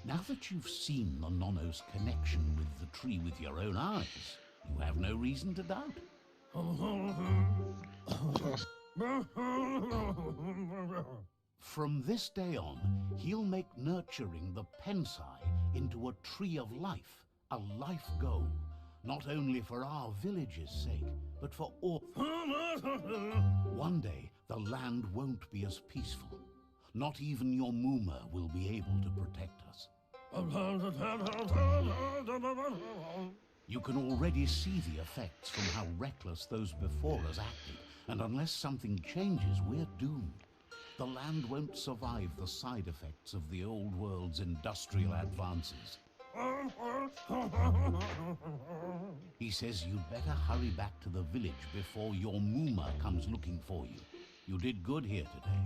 Now that you've seen the Nono's connection with the tree with your own eyes, you have no reason to doubt. From this day on, he'll make nurturing the pensai into a tree of life, a life goal, not only for our village's sake, but for all. One day, the land won't be as peaceful. Not even your Muma will be able to protect us. You can already see the effects from how reckless those before us acted, and unless something changes, we're doomed. The land won't survive the side effects of the old world's industrial advances. He says you'd better hurry back to the village before your Muma comes looking for you. You did good here today.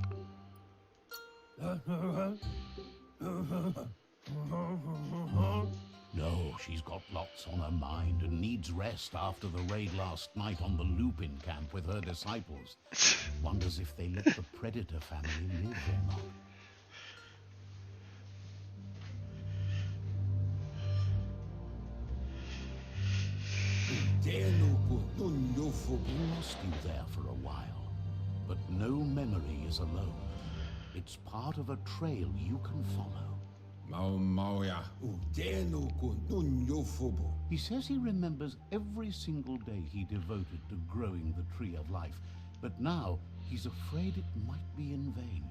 No, she's got lots on her mind and needs rest after the raid last night on the Lupin camp with her disciples. Wonders if they let the Predator family live or not. We lost you there for a while, but no memory is alone. It's part of a trail you can follow. He says he remembers every single day he devoted to growing the Tree of Life, but now he's afraid it might be in vain.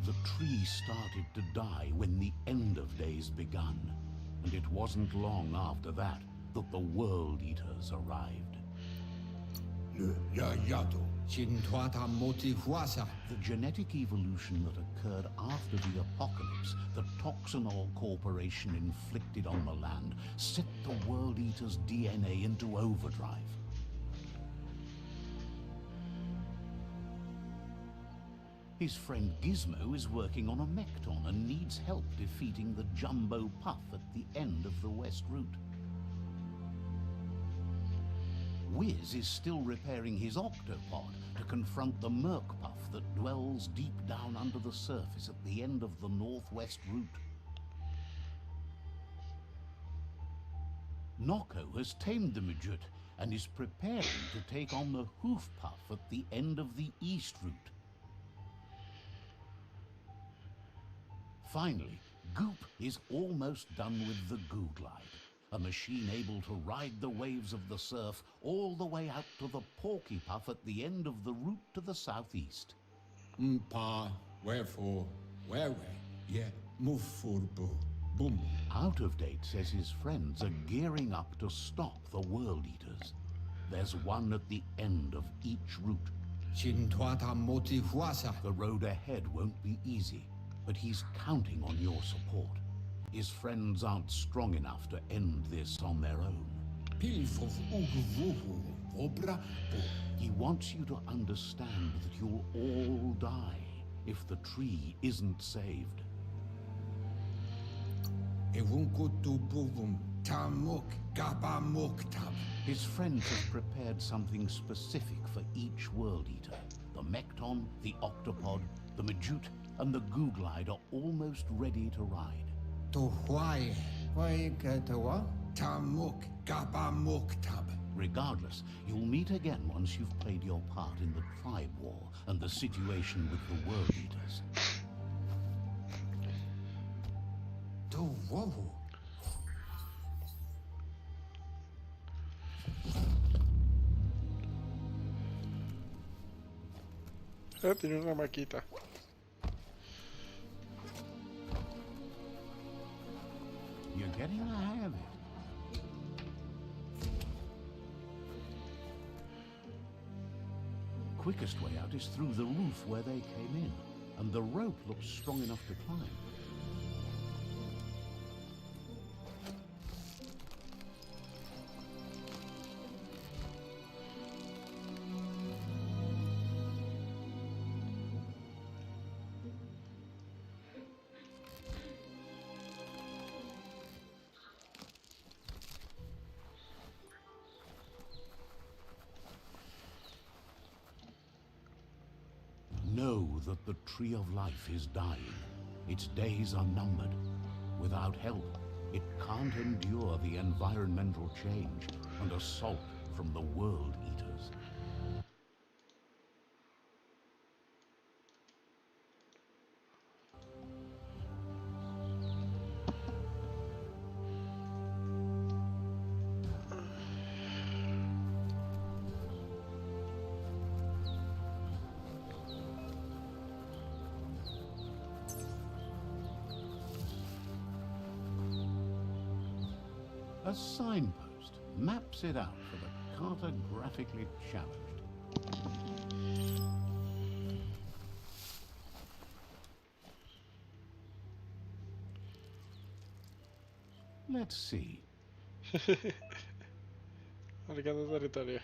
The tree started to die when the end of days begun, and it wasn't long after that that the World Eaters arrived. The genetic evolution that occurred after the apocalypse the Toxinol Corporation inflicted on the land set the World Eater's DNA into overdrive. His friend Gizmo is working on a Mekton and needs help defeating the Jumbo Puff at the end of the West Route. Wiz is still repairing his octopod to confront the Merc Puff that dwells deep down under the surface at the end of the Northwest Route. Noko has tamed the Midget and is preparing to take on the Hoof Puff at the end of the East Route. Finally, Goop is almost done with the Googlide, a machine able to ride the waves of the surf all the way out to the Porky Puff at the end of the route to the southeast. Out of Date says his friends are gearing up to stop the World Eaters. There's one at the end of each route. The road ahead won't be easy, but he's counting on your support. His friends aren't strong enough to end this on their own. He wants you to understand that you'll all die if the tree isn't saved. His friends have prepared something specific for each World Eater. The Mekton, the Octopod, the Majute, and the Googlide are almost ready to ride. Regardless, you'll meet again once you've played your part in the tribe war and the situation with the World Eaters. Tiene una maquita. You're getting the hang of it. Quickest way out is through the roof where they came in, and the rope looks strong enough to climb. that the Tree of Life is dying. Its days are numbered. Without help, it can't endure the environmental change and assault from the World Eaters. A signpost maps it out for the cartographically challenged. Let's see. Marcando territorio.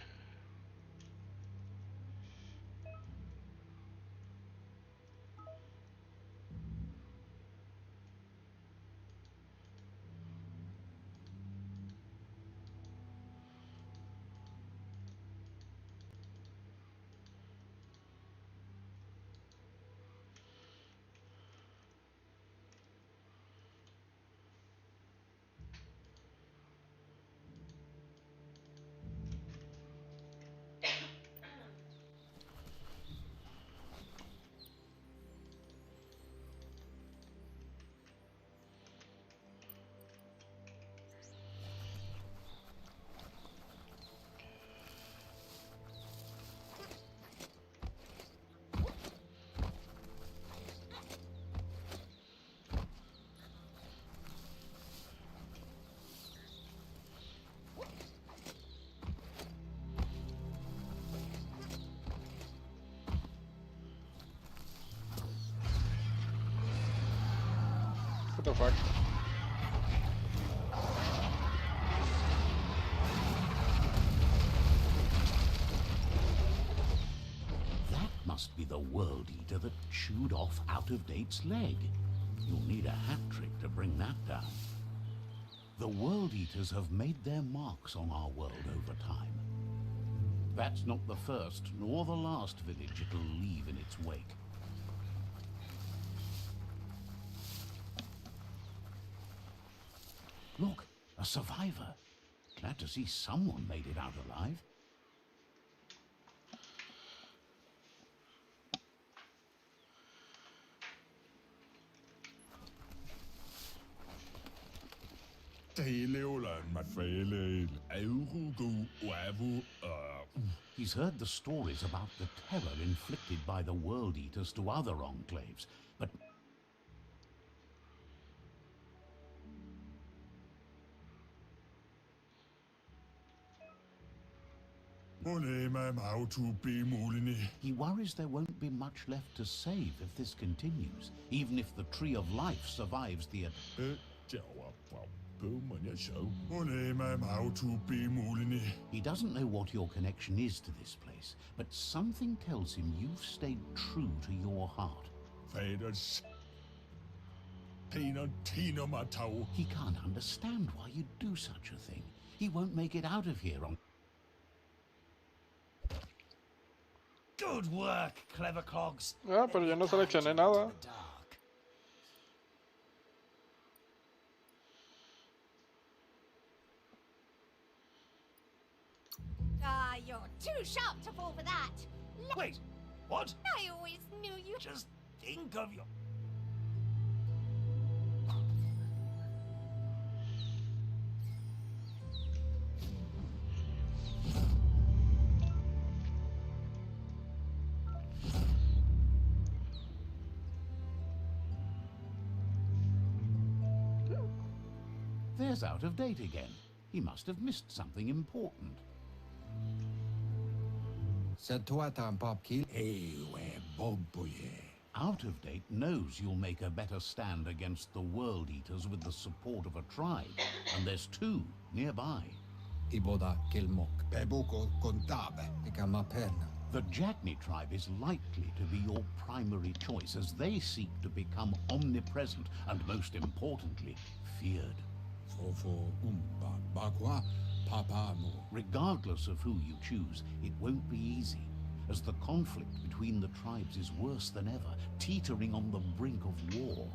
What the fuck? That must be the World Eater that chewed off Out-of-Date's leg. You'll need a hat trick to bring that down. The World Eaters have made their marks on our world over time. That's not the first nor the last village it'll leave in its wake. Look, a survivor. Glad to see someone made it out alive. He's heard the stories about the terror inflicted by the World Eaters to other enclaves, but he worries there won't be much left to save if this continues, even if the Tree of Life survives the He doesn't know what your connection is to this place, but something tells him you've stayed true to your heart. He can't understand why you'd do such a thing. He won't make it out of here on... Good work, clever clogs. Ah, pero yo no seleccioné nada. Ah, you're too sharp to fall for that. Wait, what? I always knew you. Just think of your... There's Out-of-Date again. He must have missed something important. Out-of-Date knows you'll make a better stand against the World Eaters with the support of a tribe, and there's two nearby. The Jagni tribe is likely to be your primary choice as they seek to become omnipresent and, most importantly, feared. Regardless of who you choose, it won't be easy. as the conflict between the tribes is worse than ever, teetering on the brink of war.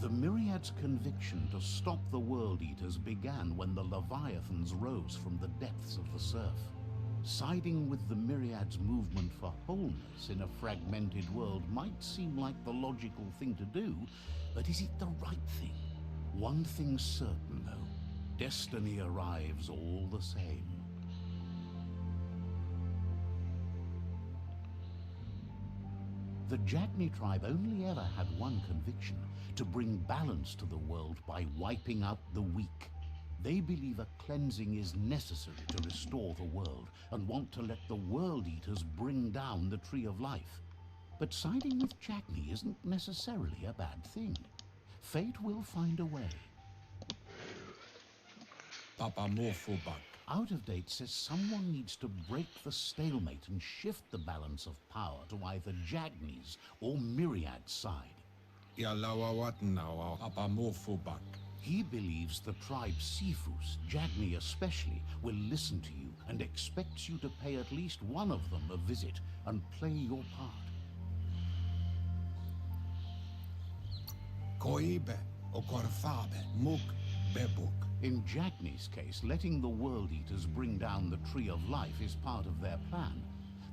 The Myriad's conviction to stop the World Eaters began when the Leviathans rose from the depths of the surf. Siding with the Myriad's movement for wholeness in a fragmented world might seem like the logical thing to do, but is it the right thing? One thing's certain, though. Destiny arrives all the same. The Jagni tribe only ever had one conviction: to bring balance to the world by wiping out the weak. They believe a cleansing is necessary to restore the world, and want to let the World Eaters bring down the Tree of Life. But siding with Jagni isn't necessarily a bad thing. Fate will find a way. Papa Morphobug. Out of Date says someone needs to break the stalemate and shift the balance of power to either Jagni's or Myriad's side. Yalawawatnawa Papa Morphobug. He believes the tribe Sifus, Jagni especially, will listen to you and expects you to pay at least one of them a visit and play your part. Koibe Okorfabe Muk Bebuk. In Jagni's case, letting the World Eaters bring down the Tree of Life is part of their plan.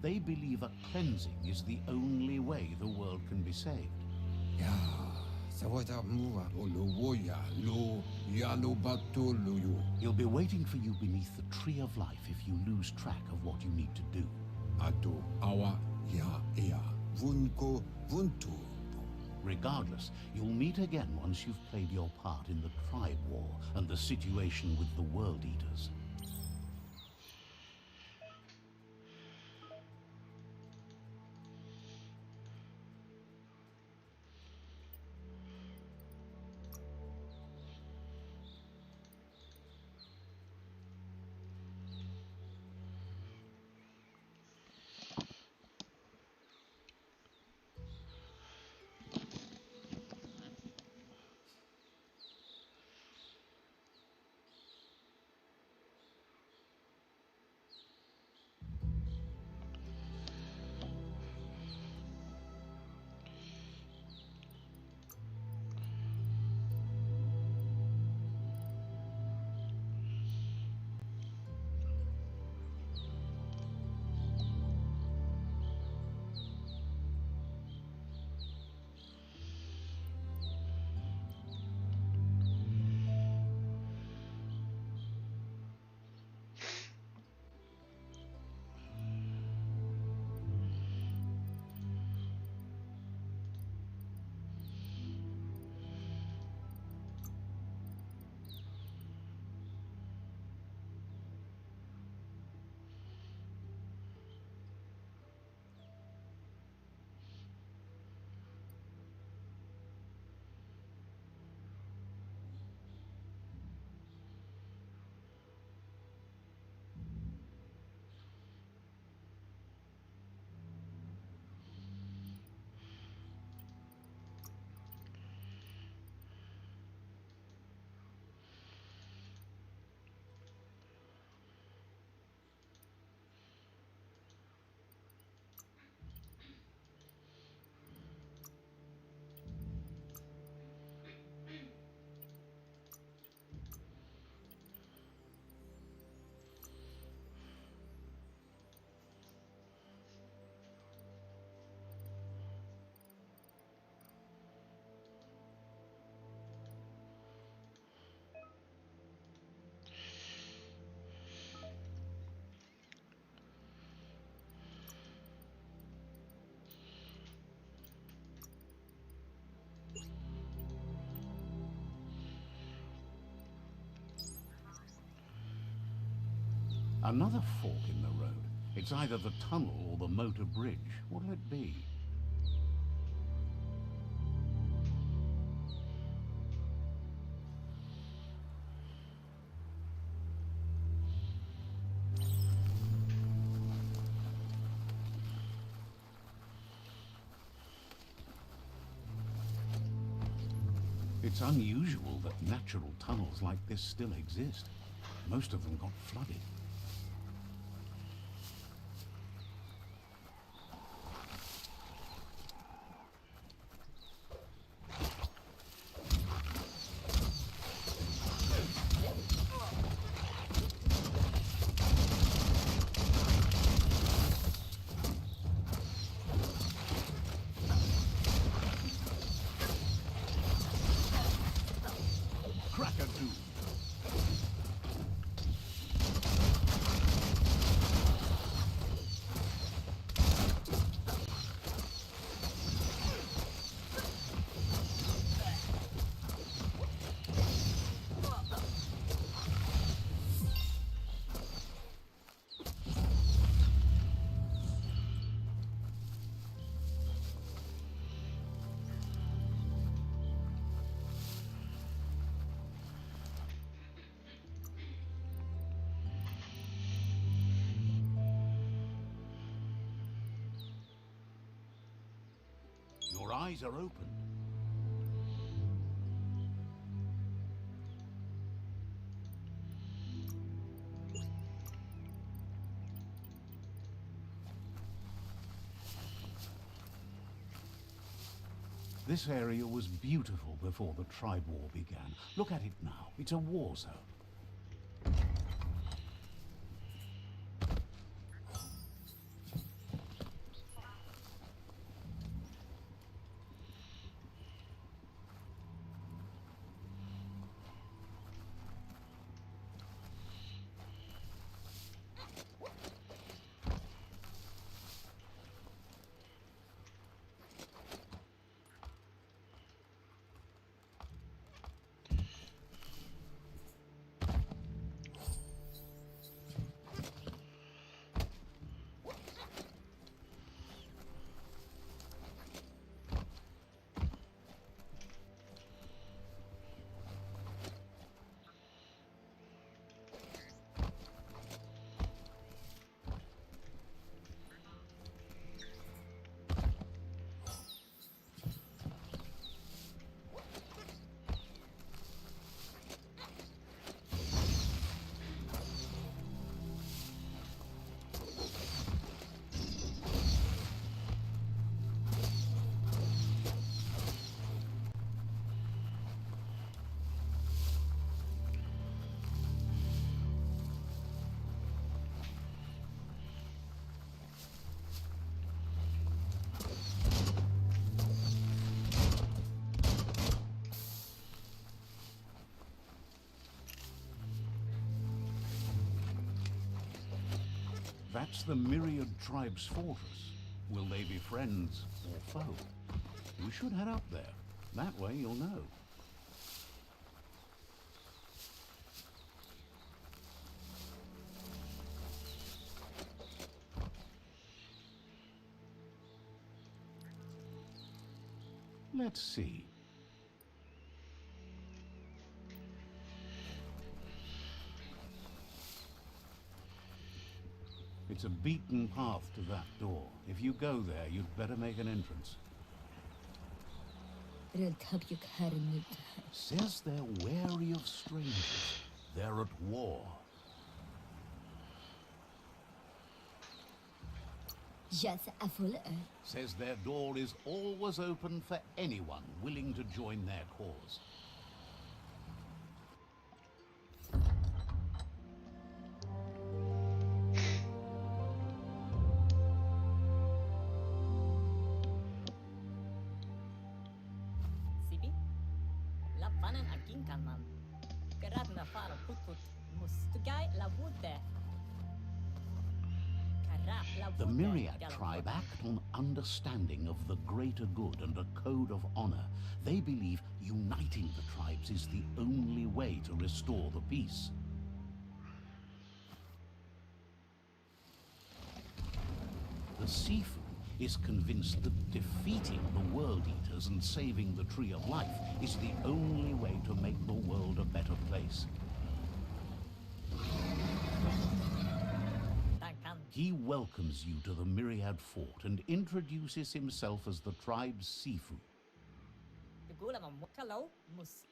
They believe a cleansing is the only way the world can be saved. Ya, Sawata Muwa Olowoya Lo Yalobatoluyu. He'll be waiting for you beneath the Tree of Life if you lose track of what you need to do. Ato Awa Ya Ea Vunko Vuntu. Regardless, you'll meet again once you've played your part in the tribe war and the situation with the World Eaters. Another fork in the road. It's either the tunnel or the motor bridge. What'll it be? It's unusual that natural tunnels like this still exist. Most of them got flooded. Your eyes are opened. This area was beautiful before the tribe war began. Look at it now. It's a war zone. That's the myriad tribe's fortress. Will they be friends or foe? We should head up there. That way you'll know. Let's see. It's a beaten path to that door. If you go there, you'd better make an entrance. Says they're wary of strangers. They're at war. Says their door is always open for anyone willing to join their cause. The Myriad tribe act on understanding of the greater good and a code of honor. They believe uniting the tribes is the only way to restore the peace. The Sifu is convinced that defeating the World Eaters and saving the Tree of Life is the only way to make the world a better place. He welcomes you to the Myriad Fort and introduces himself as the tribe's Sifu.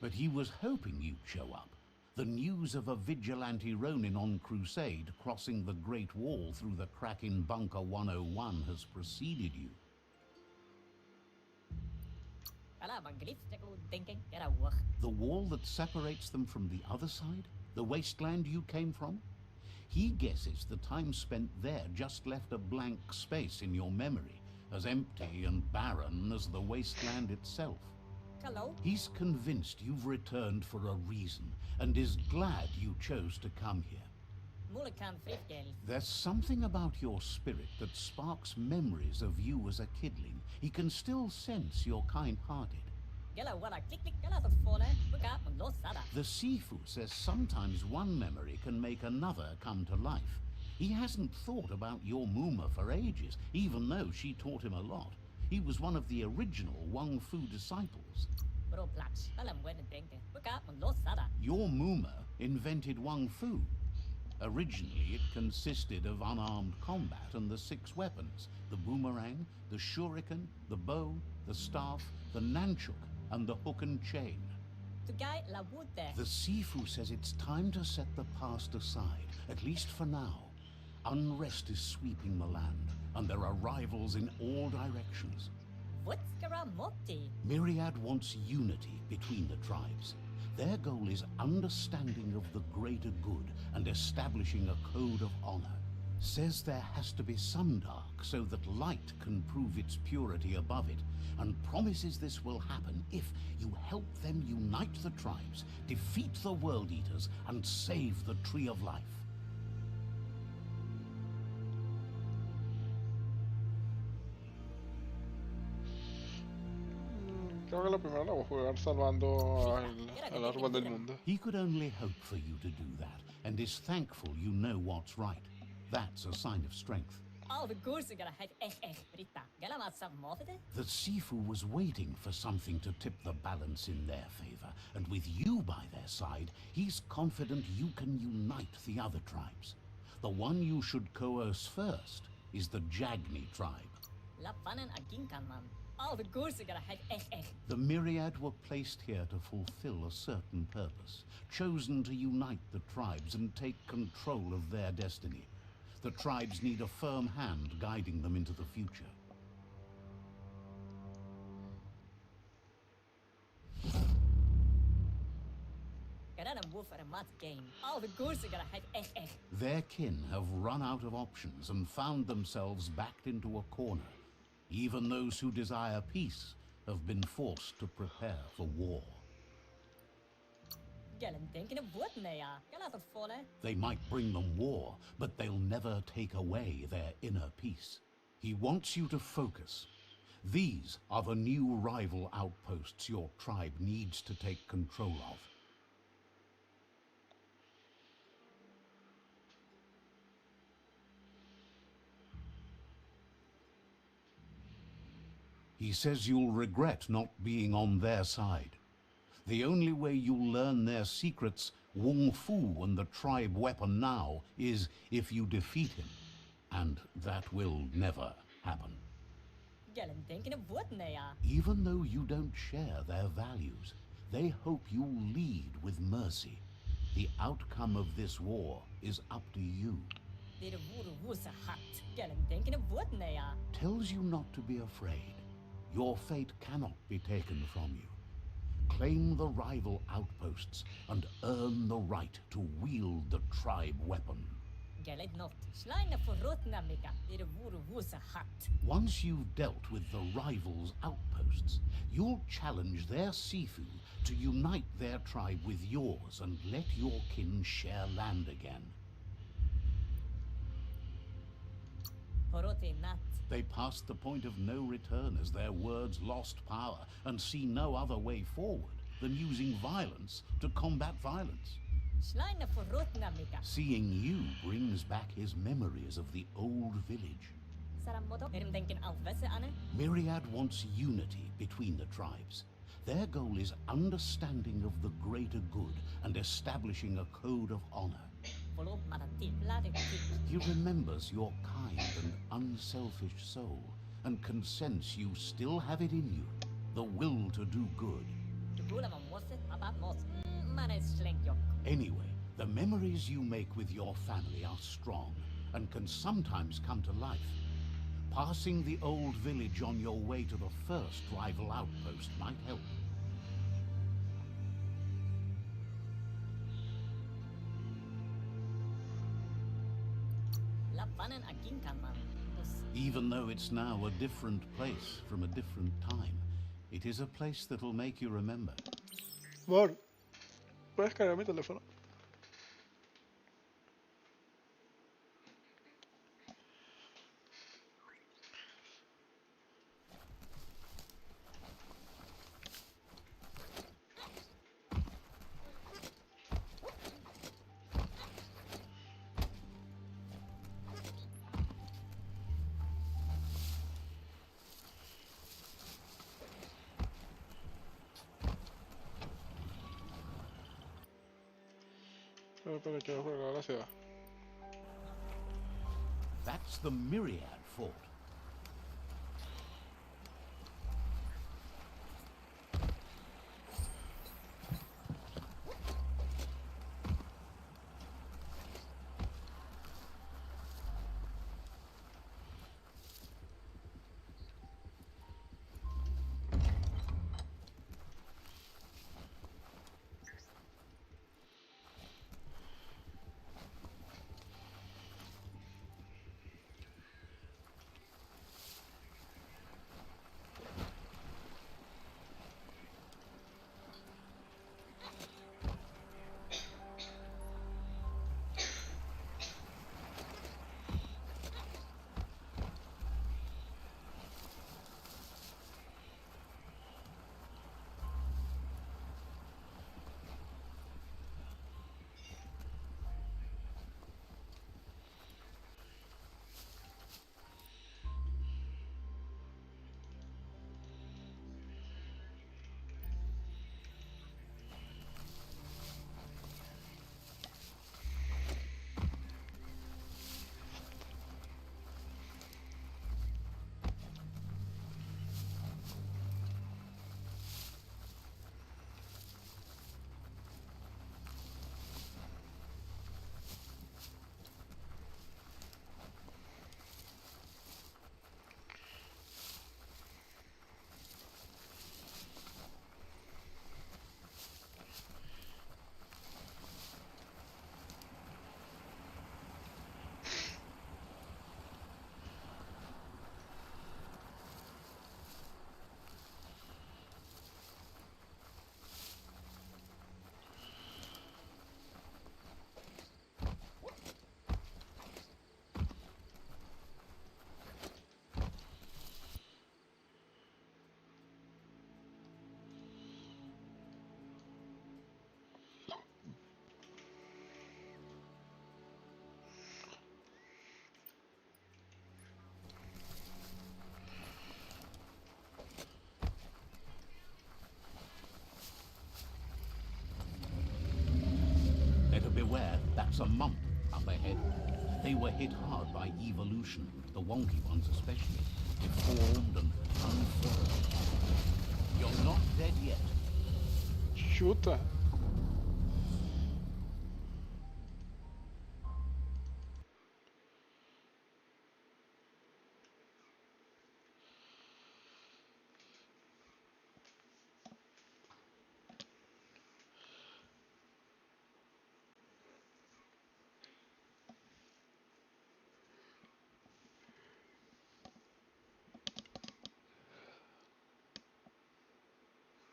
But he was hoping you'd show up. The news of a vigilante Ronin on crusade crossing the Great Wall through the crack in Bunker 101 has preceded you. The wall that separates them from the other side? The wasteland you came from? He guesses the time spent there just left a blank space in your memory, as empty and barren as the wasteland itself. Hello? He's convinced you've returned for a reason, and is glad you chose to come here. There's something about your spirit that sparks memories of you as a kidling. He can still sense you're kind-hearted. The Sifu says sometimes one memory can make another come to life. He hasn't thought about your Muma for ages, even though she taught him a lot. He was one of the original Wang Fu disciples. Your Muma invented Wang Fu. Originally, it consisted of unarmed combat and the 6 weapons: the boomerang, the shuriken, the bow, the staff, the nunchuk, and the hook and chain. The Sifu says it's time to set the past aside, at least for now. Unrest is sweeping the land, and there are rivals in all directions. Myriad wants unity between the tribes. Their goal is understanding of the greater good and establishing a code of honor. Says there has to be some dark so that light can prove its purity above it, and promises this will happen if you help them unite the tribes, defeat the World Eaters, and save the Tree of Life. Creo que la primera la voy a jugar salvando al árbol del mundo. He could only hope for you to do that, and is thankful you know what's right. That's a sign of strength. The Sifu was waiting for something to tip the balance in their favor, and with you by their side, he's confident you can unite the other tribes. The one you should coerce first is the Jagni tribe. The Myriad were placed here to fulfill a certain purpose, chosen to unite the tribes and take control of their destiny. The tribes need a firm hand guiding them into the future. Their kin have run out of options and found themselves backed into a corner. Even those who desire peace have been forced to prepare for war. They might bring them war, but they'll never take away their inner peace. He wants you to focus. These are the new rival outposts your tribe needs to take control of. He says you'll regret not being on their side. The only way you'll learn their secrets, Wung Fu and the tribe weapon now, is if you defeat him. And that will never happen. Even though you don't share their values, they hope you'll lead with mercy. The outcome of this war is up to you. Tells you not to be afraid. Your fate cannot be taken from you. Claim the rival outposts and earn the right to wield the tribe weapon. Once you've dealt with the rivals' outposts, you'll challenge their Sifu to unite their tribe with yours and let your kin share land again. They passed the point of no return as their words lost power and see no other way forward than using violence to combat violence. Seeing you brings back his memories of the old village. Myriad wants unity between the tribes. Their goal is understanding of the greater good and establishing a code of honor. He remembers your kind and unselfish soul and can sense you still have it in you, the will to do good. Anyway, the memories you make with your family are strong and can sometimes come to life. Passing the old village on your way to the first rival outpost might help. Even though it's now a different place from a different time, it is a place that'll make you remember. Amor, ¿puedes cargar mi teléfono? Pero quiero jugar a la ciudad. That's the Myriad Fort. Beware, that's a mump up ahead. They were hit hard by evolution, the wonky ones especially, deformed and unfurled. You're not dead yet. Chuta.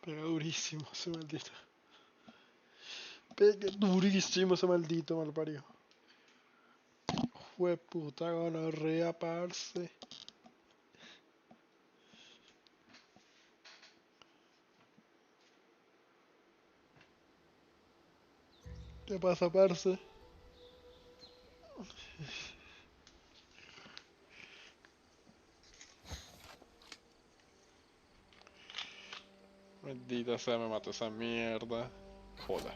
Pega durísimo ese maldito. Pega durísimo ese maldito malparido. Jue puta gonorrea, parce. ¿Qué pasa, parce? Maldita sea, me mató esa mierda. Joda.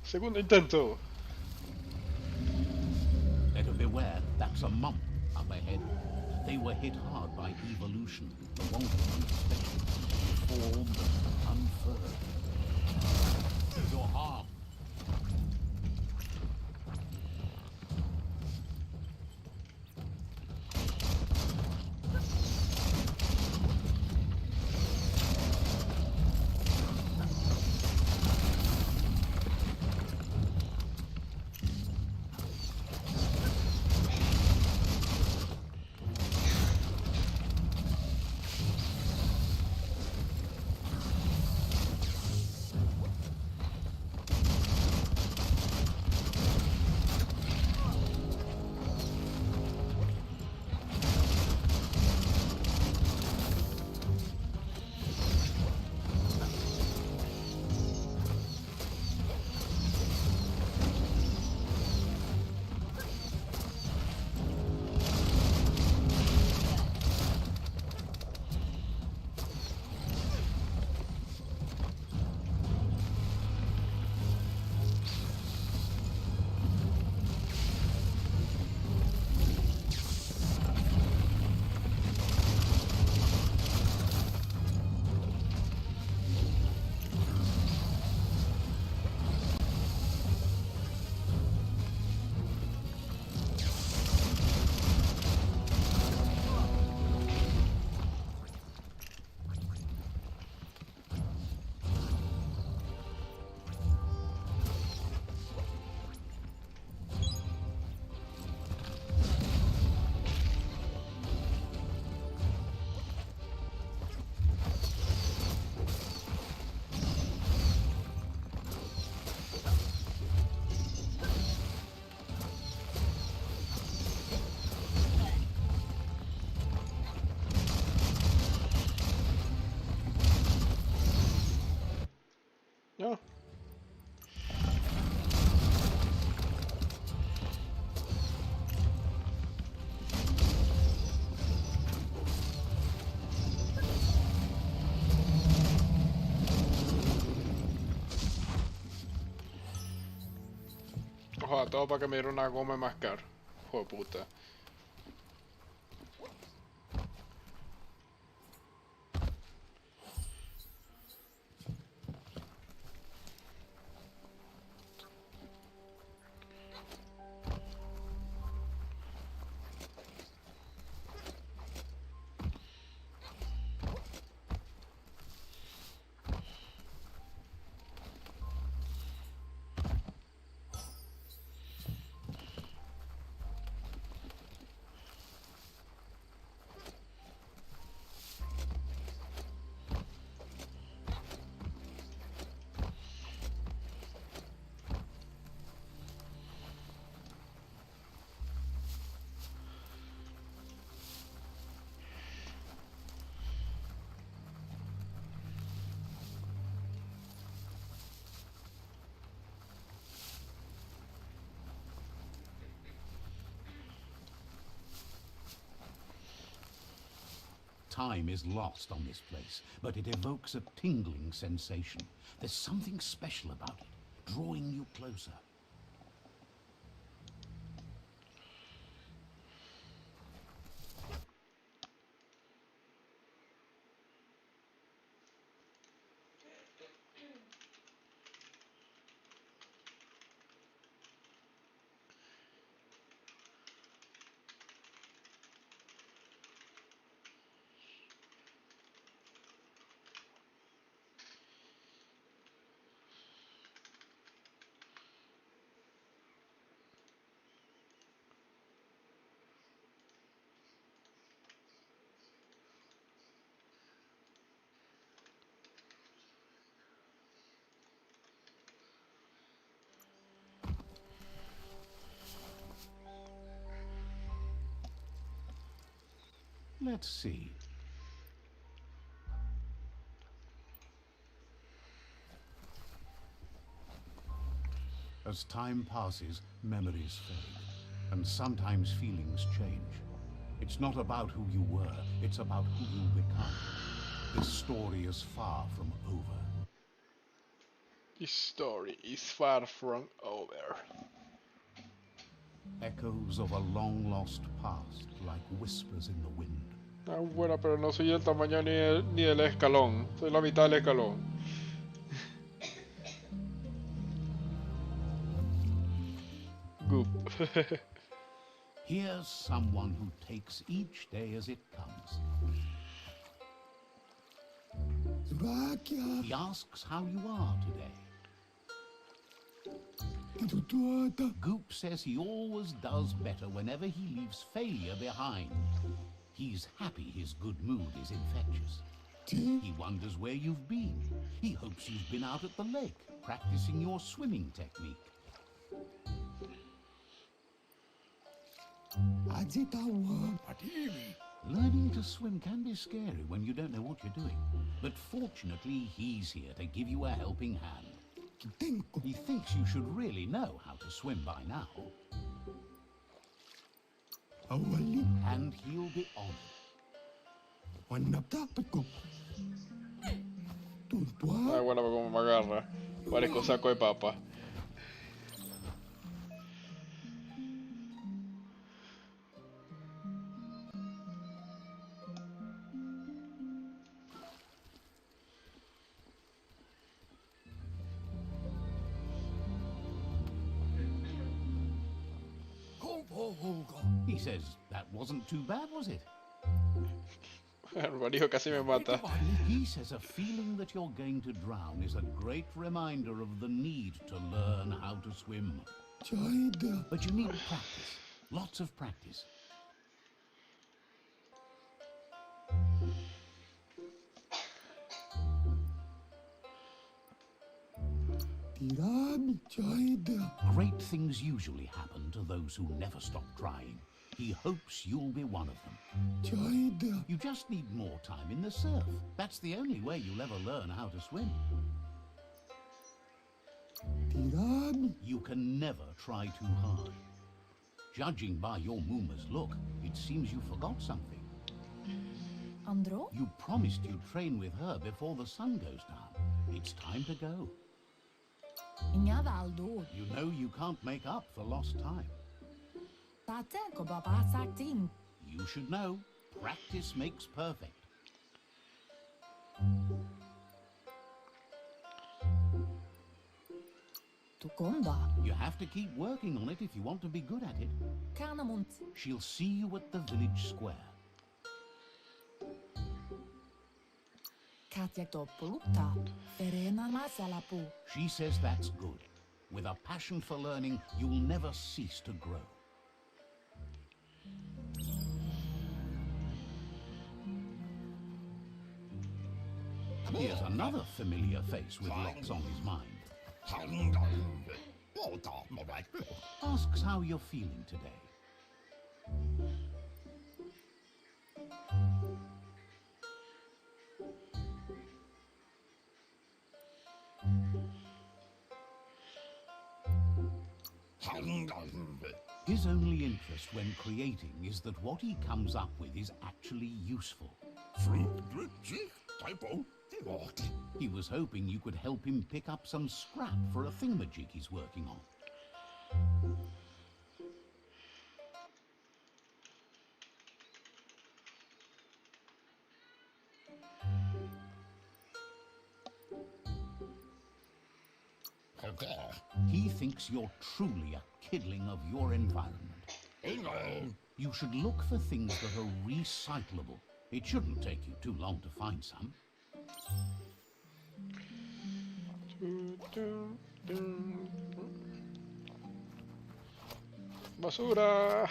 Segundo intento. Better beware, that's a mump up ahead. They were hit hard by evolution, the want of unexpected, formed and unfurled. You're harmed. Ja. Ojalá todo para que me diera una goma más caro. Hijo de puta. Time is lost on this place, but it evokes a tingling sensation. There's something special about it, drawing you closer. Let's see. As time passes, memories fade, and sometimes feelings change. It's not about who you were, it's about who you become. This story is far from over. This story is far from over. Echoes of a long-lost past, like whispers in the wind. Ah, bueno, pero no soy el tamaño ni del escalón. Soy la mitad del escalón. Goop. Here's someone who takes each day as it comes. Surakia. He asks how you are today. Titutuata. Goop says he always does better whenever he leaves failure behind. He's happy his good mood is infectious. Ti. He wonders where you've been. He hopes you've been out at the lake, practicing your swimming technique. Ajitawa. Patimi. Learning to swim can be scary when you don't know what you're doing. But fortunately, he's here to give you a helping hand. Kitenko. He thinks you should really know how to swim by now, Awali. and he'll be honored. Wanaptapatko. Ah, Tuntua. bueno, como me agarra. Parezco saco de papa. He says, that wasn't too bad, was it? El marido casi me mata. He says a feeling that you're going to drown is a great reminder of the need to learn how to swim. Chaida. But you need practice, lots of practice. Tirami. Chaida. Great things usually happen to those who never stop trying. He hopes you'll be one of them. Chaida. You just need more time in the surf. That's the only way you'll ever learn how to swim. Tirami. You can never try too hard. Judging by your Mooma's look, it seems you forgot something. Andro? You promised you'd train with her before the sun goes down. It's time to go. Inga valdo. You know you can't make up for lost time. Taten ko baba sakting. You should know, practice makes perfect. Tukonda. You have to keep working on it if you want to be good at it. Kanamunt. She'll see you at the village square. Katjekto pulukta. Ferena masalapu. She says that's good. With a passion for learning, you'll never cease to grow. Here's another familiar face with legs on his mind. Asks how you're feeling today. His only interest when creating is that what he comes up with is actually useful. He was hoping you could help him pick up some scrap for a thingamajig he's working on. He thinks you're truly a kidling of your environment. You should look for things that are recyclable. It shouldn't take you too long to find some. Basura.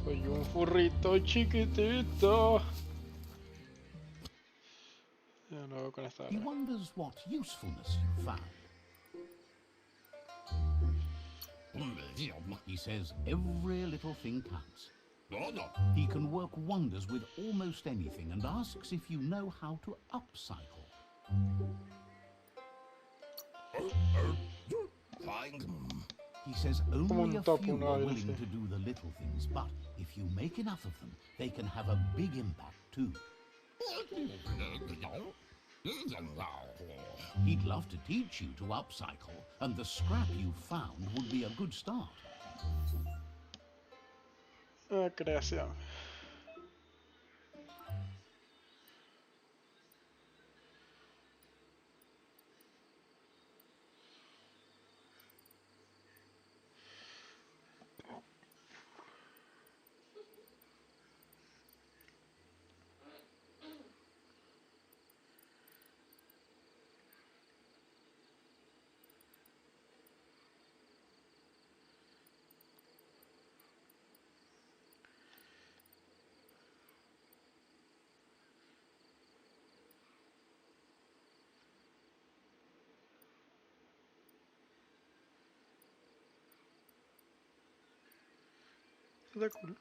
Soy un furrito chiquitito. Ya no veo con esta He hora. wonders what usefulness you found. He says every little thing counts. He can work wonders with almost anything and asks if you know how to upcycle. He says Como only un a topo, few una are vaina willing así. to do the little things, but if you make enough of them, they can have a big impact too. He'd love to teach you to upcycle, and the scrap you found would be a good start. Creación. Está cool.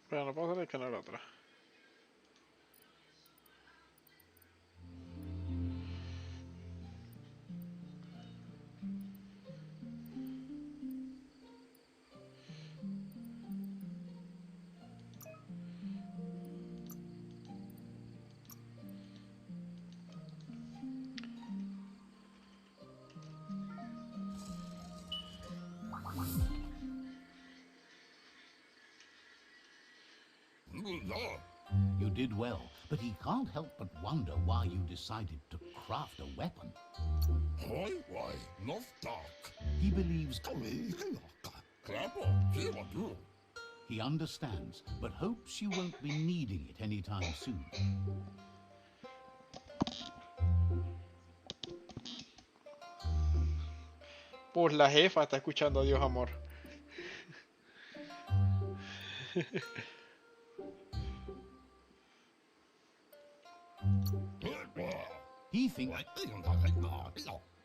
Bueno, vamos a descargar otra. You did well, but he can't help but wonder why you decided to craft a weapon. He believes he understands, but hopes you won't be needing it anytime soon. Pues la jefa está escuchando a Dios amor. He thinks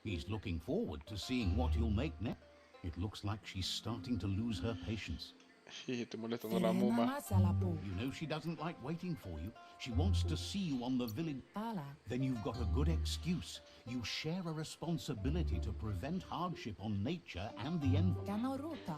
he's looking forward to seeing what you'll make next. It looks like she's starting to lose her patience. Sí, estoy molestando a la Ferena muma. masalapu. You know she doesn't like waiting for you. She wants to see you on the village. Pala. Then you've got a good excuse. You share a responsibility to prevent hardship on nature and the environment. Kanoruta.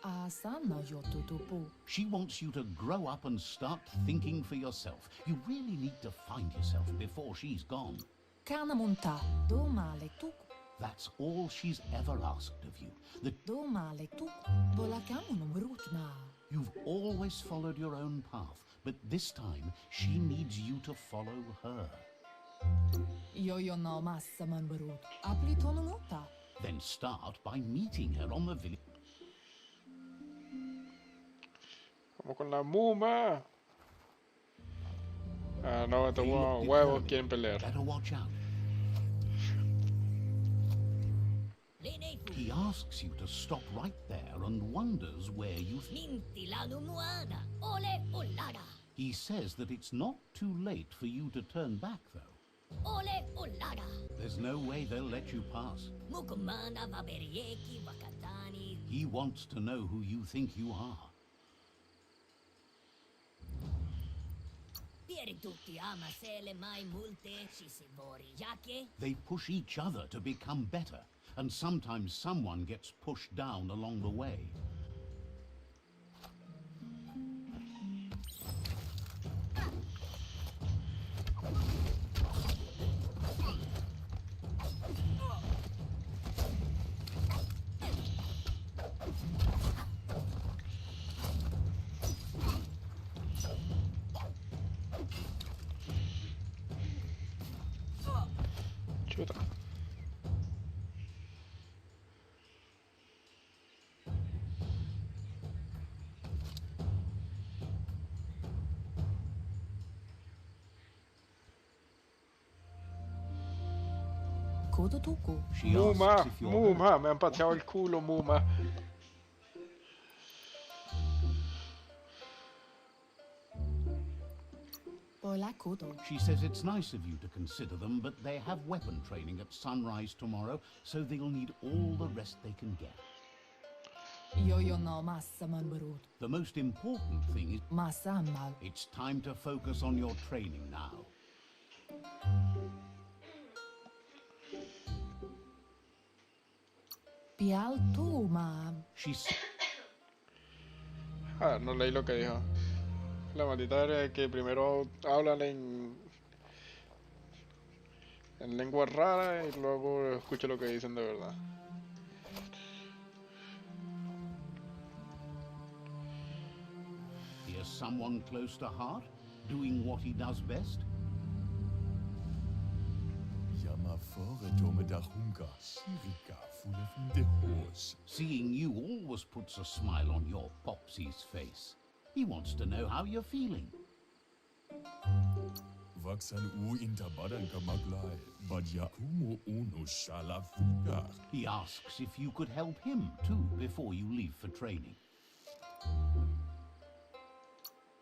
Asana yotutupu. She wants you to grow up and start thinking for yourself. You really need to find yourself before she's gone. Kanamunta. Domale tuk. That's all she's ever asked of you. That Domale tuk. Bolakamunum rutna. you've always followed your own path, but this time she needs you to follow her. Yo no massaman barut. Aplitonumuta. Then start by meeting her on the village. Vamos con la muma. Ah, no, estos They look huevos determined. quieren pelear. Better watch out. He asks you to stop right there and wonders where you He says that it's not too late for you to turn back, though. There's no way they'll let you pass. He wants to know who you think you are. They push each other to become better, and sometimes someone gets pushed down along the way. Chuta. Kodotuku. She Muma, asks if you're hurt. muma, me han pateado el culo, muma. Bola kodo. She says it's nice of you to consider them, but they have weapon training at sunrise tomorrow, so they'll need all the rest they can get. Yo no massa man barut. The most important thing is Massa mal. it's time to focus on your training now. Pial tu ma. She's A ver, no leí lo que dijo. La maldita era que primero hablan en lengua rara y luego escucho lo que dicen de verdad. here's someone close to heart, doing what he does best. Jammer fore med der hunker, cirka fullen de hos. Seeing you always puts a smile on your Popsy's face. He wants to know how you're feeling. Vaksan intabadan kamaglai, but ya kumo uno shala fuka. He asks if you could help him too before you leave for training.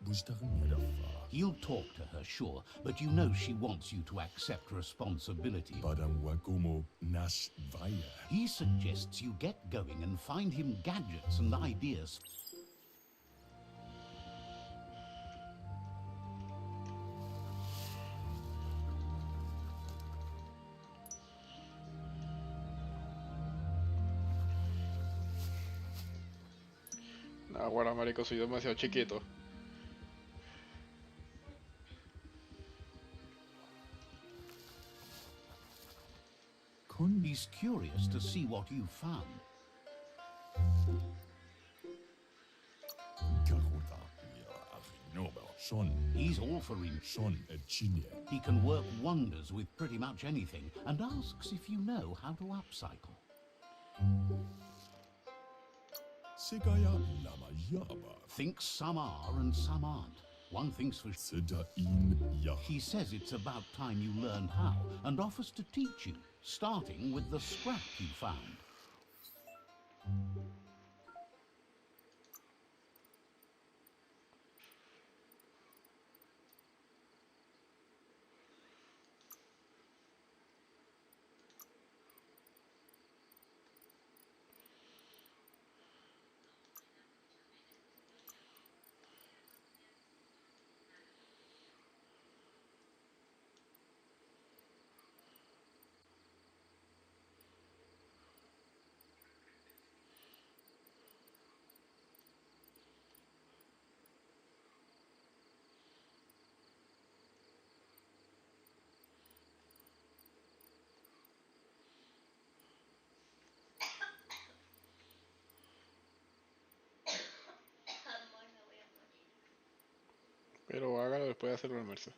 Bustarin hedafa. He'll talk to her, sure, but you know she wants you to accept responsibility. Badam wakumo nas vaya. He suggests you get going and find him gadgets and ideas. Nah, bueno, marico, soy demasiado chiquito. He's curious to see what you found. Karota mira arinoba son. He's all for him. Son et chinie. He can work wonders with pretty much anything and asks if you know how to upcycle. Segaya lama yaba. Thinks some are and some aren't. One thing's for sure. Seda in ya. He says it's about time you learned how and offers to teach you, starting with the scrap you found. Pero hágalo después de hacer el almuerzo.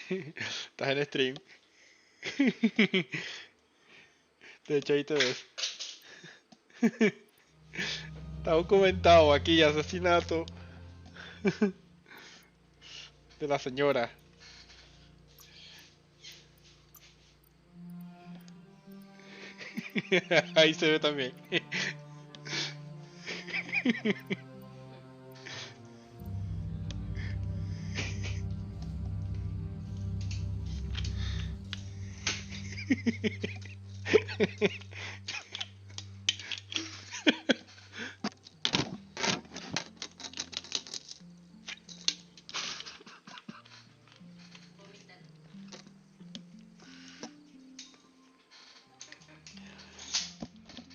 Estás en stream. De hecho ahí te ves. Está documentado aquí, asesinato de la señora. Ahí se ve también.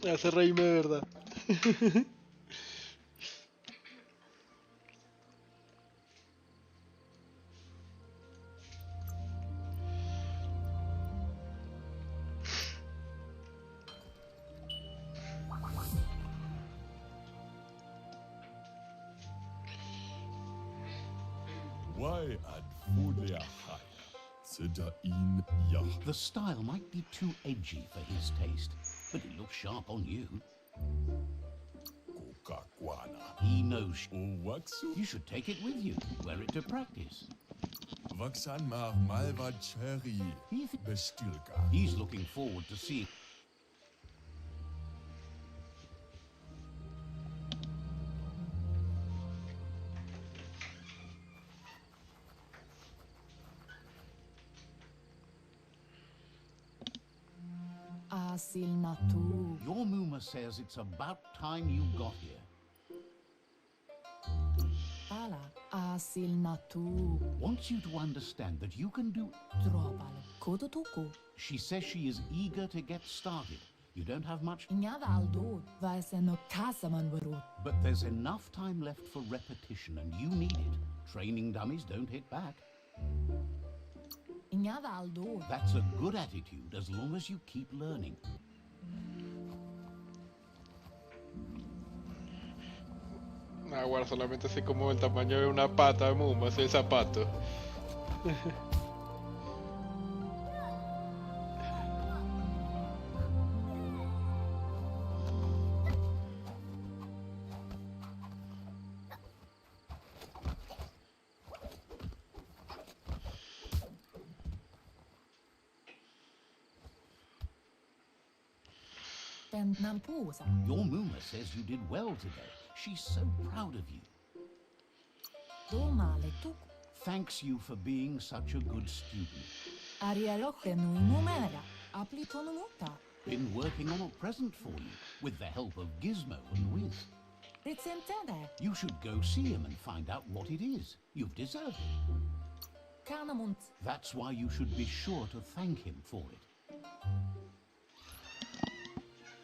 Me hace reírme de verdad. Why ad fudlea haya. Seda in ya. The style might be too edgy for his taste, but it looks sharp on you. Coca-Cola. He knows O waxu. you should take it with you, wear it to practice. Vaksan mar malva cherry. Bestilka. He's looking forward to see. Asil natu. Your Muma says it's about time you got here. Ala. Asil natu. Wants you to understand that you can do... Tropal. Kototuku. She says she is eager to get started. You don't have much... Inga valdo. Vaise no kasaman barut. But there's enough time left for repetition, and you need it. Training dummies don't hit back. Inga valdo. That's a good attitude as long as you keep learning. Ah, bueno, solamente así como el tamaño de una pata de Muma, así el zapato. Ben nampusa. Your Muma says you did well today. She's so proud of you. Domale tuku. Thanks you for being such a good student. Arialoche nui numera. Aplitonumuta. Been working on a present for you, with the help of Gizmo and Wiz. Ritsentede. You should go see him and find out what it is. You've deserved it. Kanamunt. That's why you should be sure to thank him for it.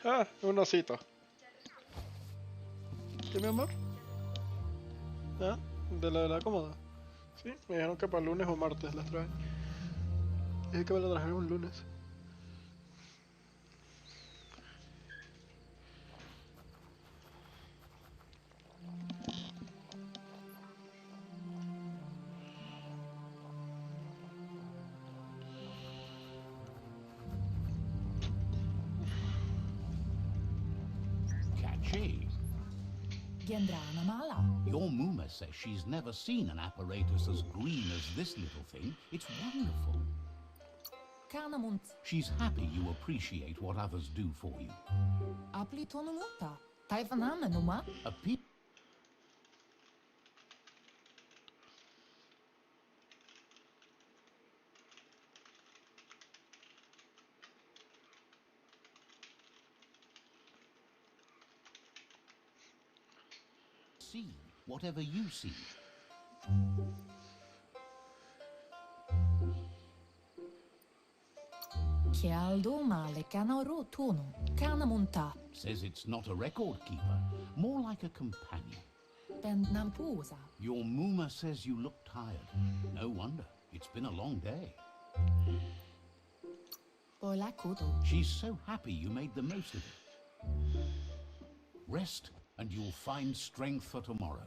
Ah, un osito. ¿Qué, mi amor? ¿Ah? ¿De la cómoda? Sí, me dijeron que para lunes o martes las traen. Dije que me la trajeron un lunes. Catchy. Gendrana mala. Your Muma says she's never seen an apparatus as green as this little thing. It's wonderful. Kanamunt. She's happy you appreciate what others do for you. Aplitonumuta. Taifanamenuma. A pe- see whatever you see. Chialdo male canaro tono. Canamunta. Says it's not a record keeper, more like a companion. Ben nampusa. Your Muma says you look tired. No wonder. It's been a long day. Bola kuto. She's so happy you made the most of it. Rest, and you'll find strength for tomorrow.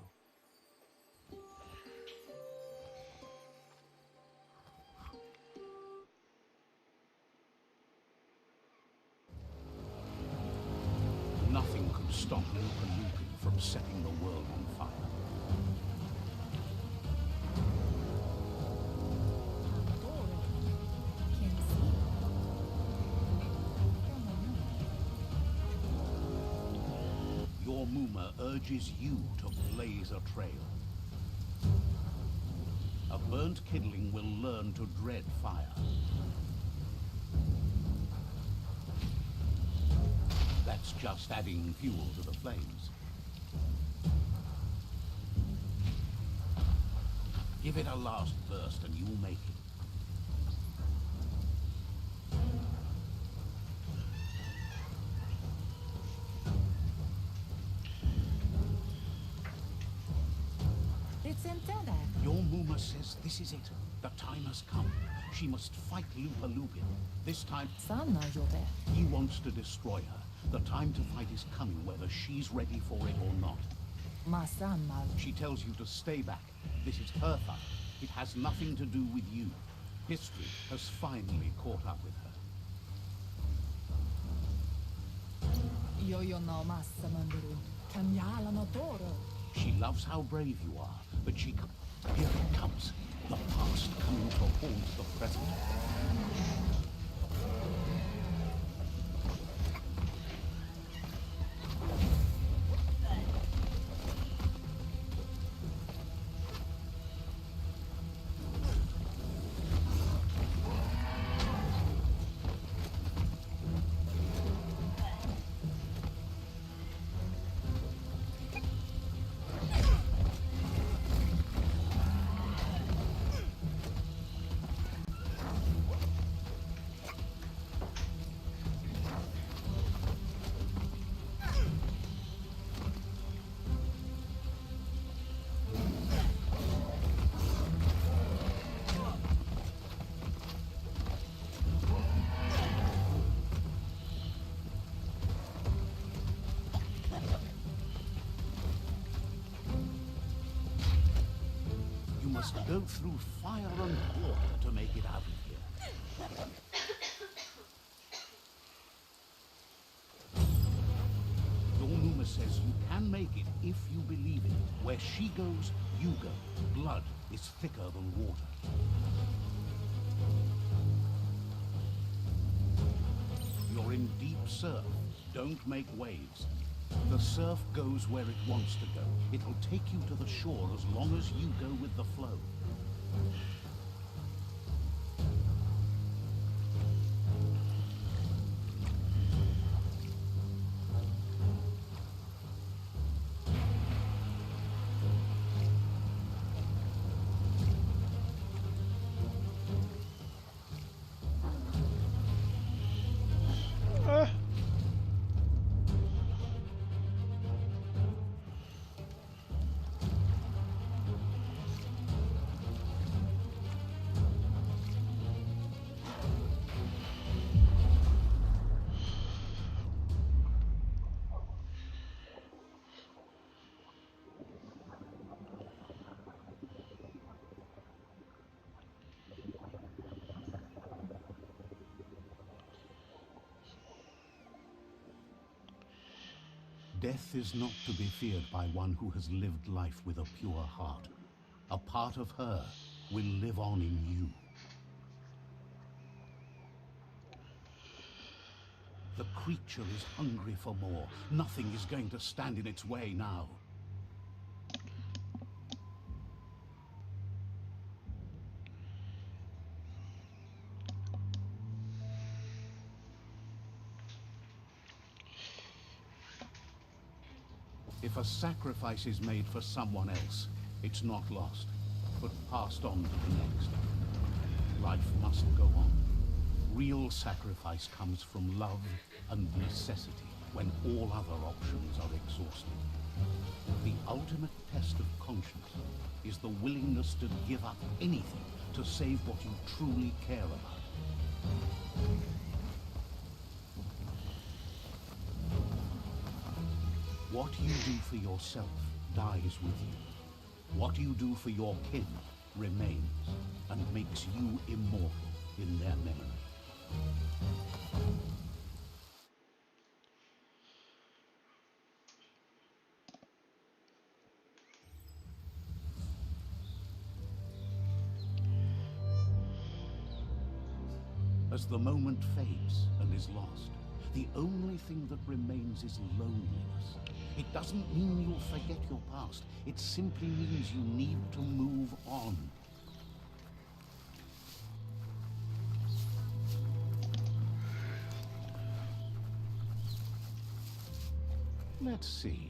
Nothing could stop Lupin from setting the world on fire. Your Muma urges you to blaze a trail. A burnt kidling will learn to dread fire. That's just adding fuel to the flames. Give it a last burst and you'll make it. Your Muma says this is it. The time has come. She must fight Lupa Lupin. This time, Sanna jove. he wants to destroy her. The time to fight is coming, whether she's ready for it or not. Masanmal. She tells you to stay back. This is her fight. It has nothing to do with you. History has finally caught up with her. Yo no massa manduru. Cambiala no toro. She loves how brave you are, but she... Here it comes. The past coming to haunt the present. must go through fire and water to make it out of here. Your says you can make it if you believe it. Where she goes, you go. Blood is thicker than water. You're in deep surf. Don't make waves. The surf goes where it wants to go. It'll take you to the shore as long as you go with the flow. Death is not to be feared by one who has lived life with a pure heart. A part of her will live on in you. The creature is hungry for more. Nothing is going to stand in its way now. If a sacrifice is made for someone else, it's not lost, but passed on to the next. Life must go on. Real sacrifice comes from love and necessity when all other options are exhausted. The ultimate test of conscience is the willingness to give up anything to save what you truly care about. What you do for yourself dies with you. What you do for your kin remains and makes you immortal in their memory. As the moment fades and is lost, the only thing that remains is loneliness. It doesn't mean you'll forget your past. It simply means you need to move on. Let's see.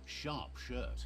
Sharp shirt.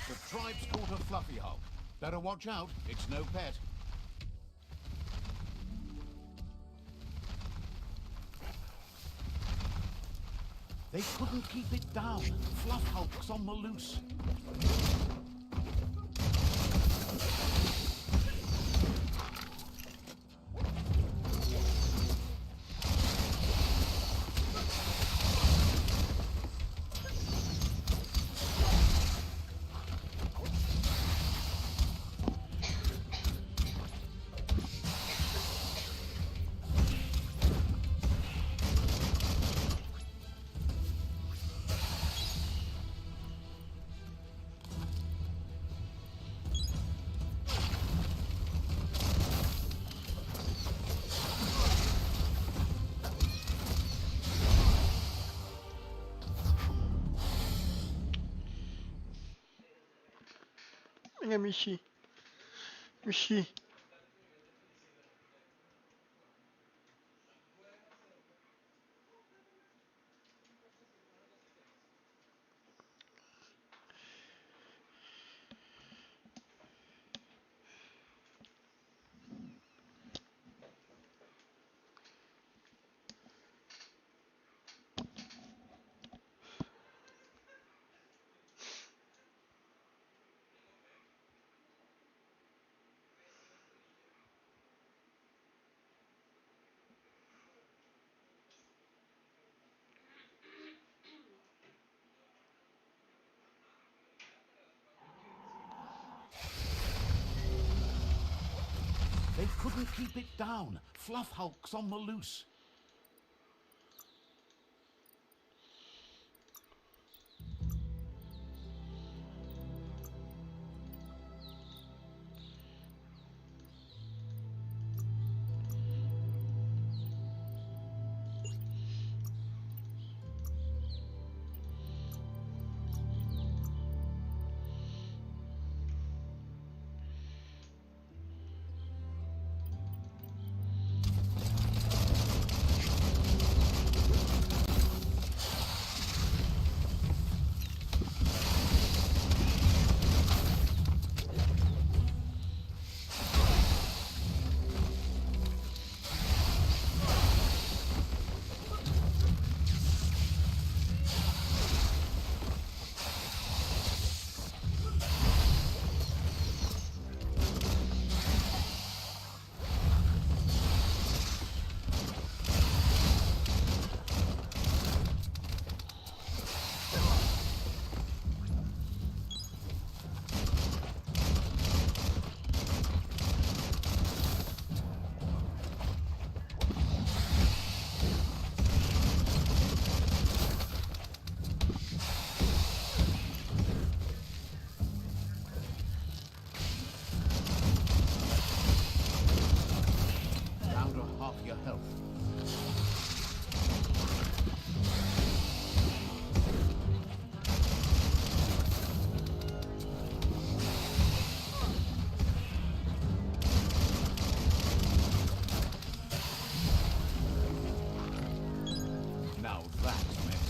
The tribe's caught a fluffy hog. Better watch out, it's no pet. They couldn't keep it down. Fluff hulk's on the loose. Venga, Michi. Michi. They couldn't keep it down. Fluff hulk's on the loose. Down to half your health. Now that's mess.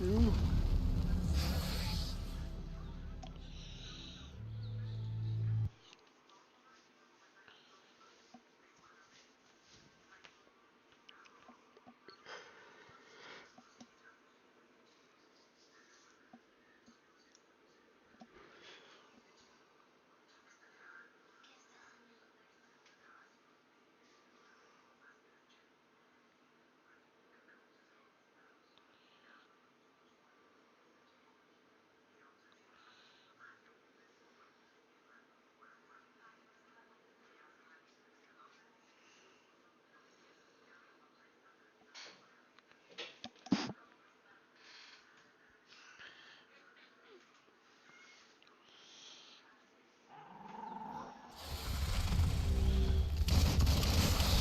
Shoo.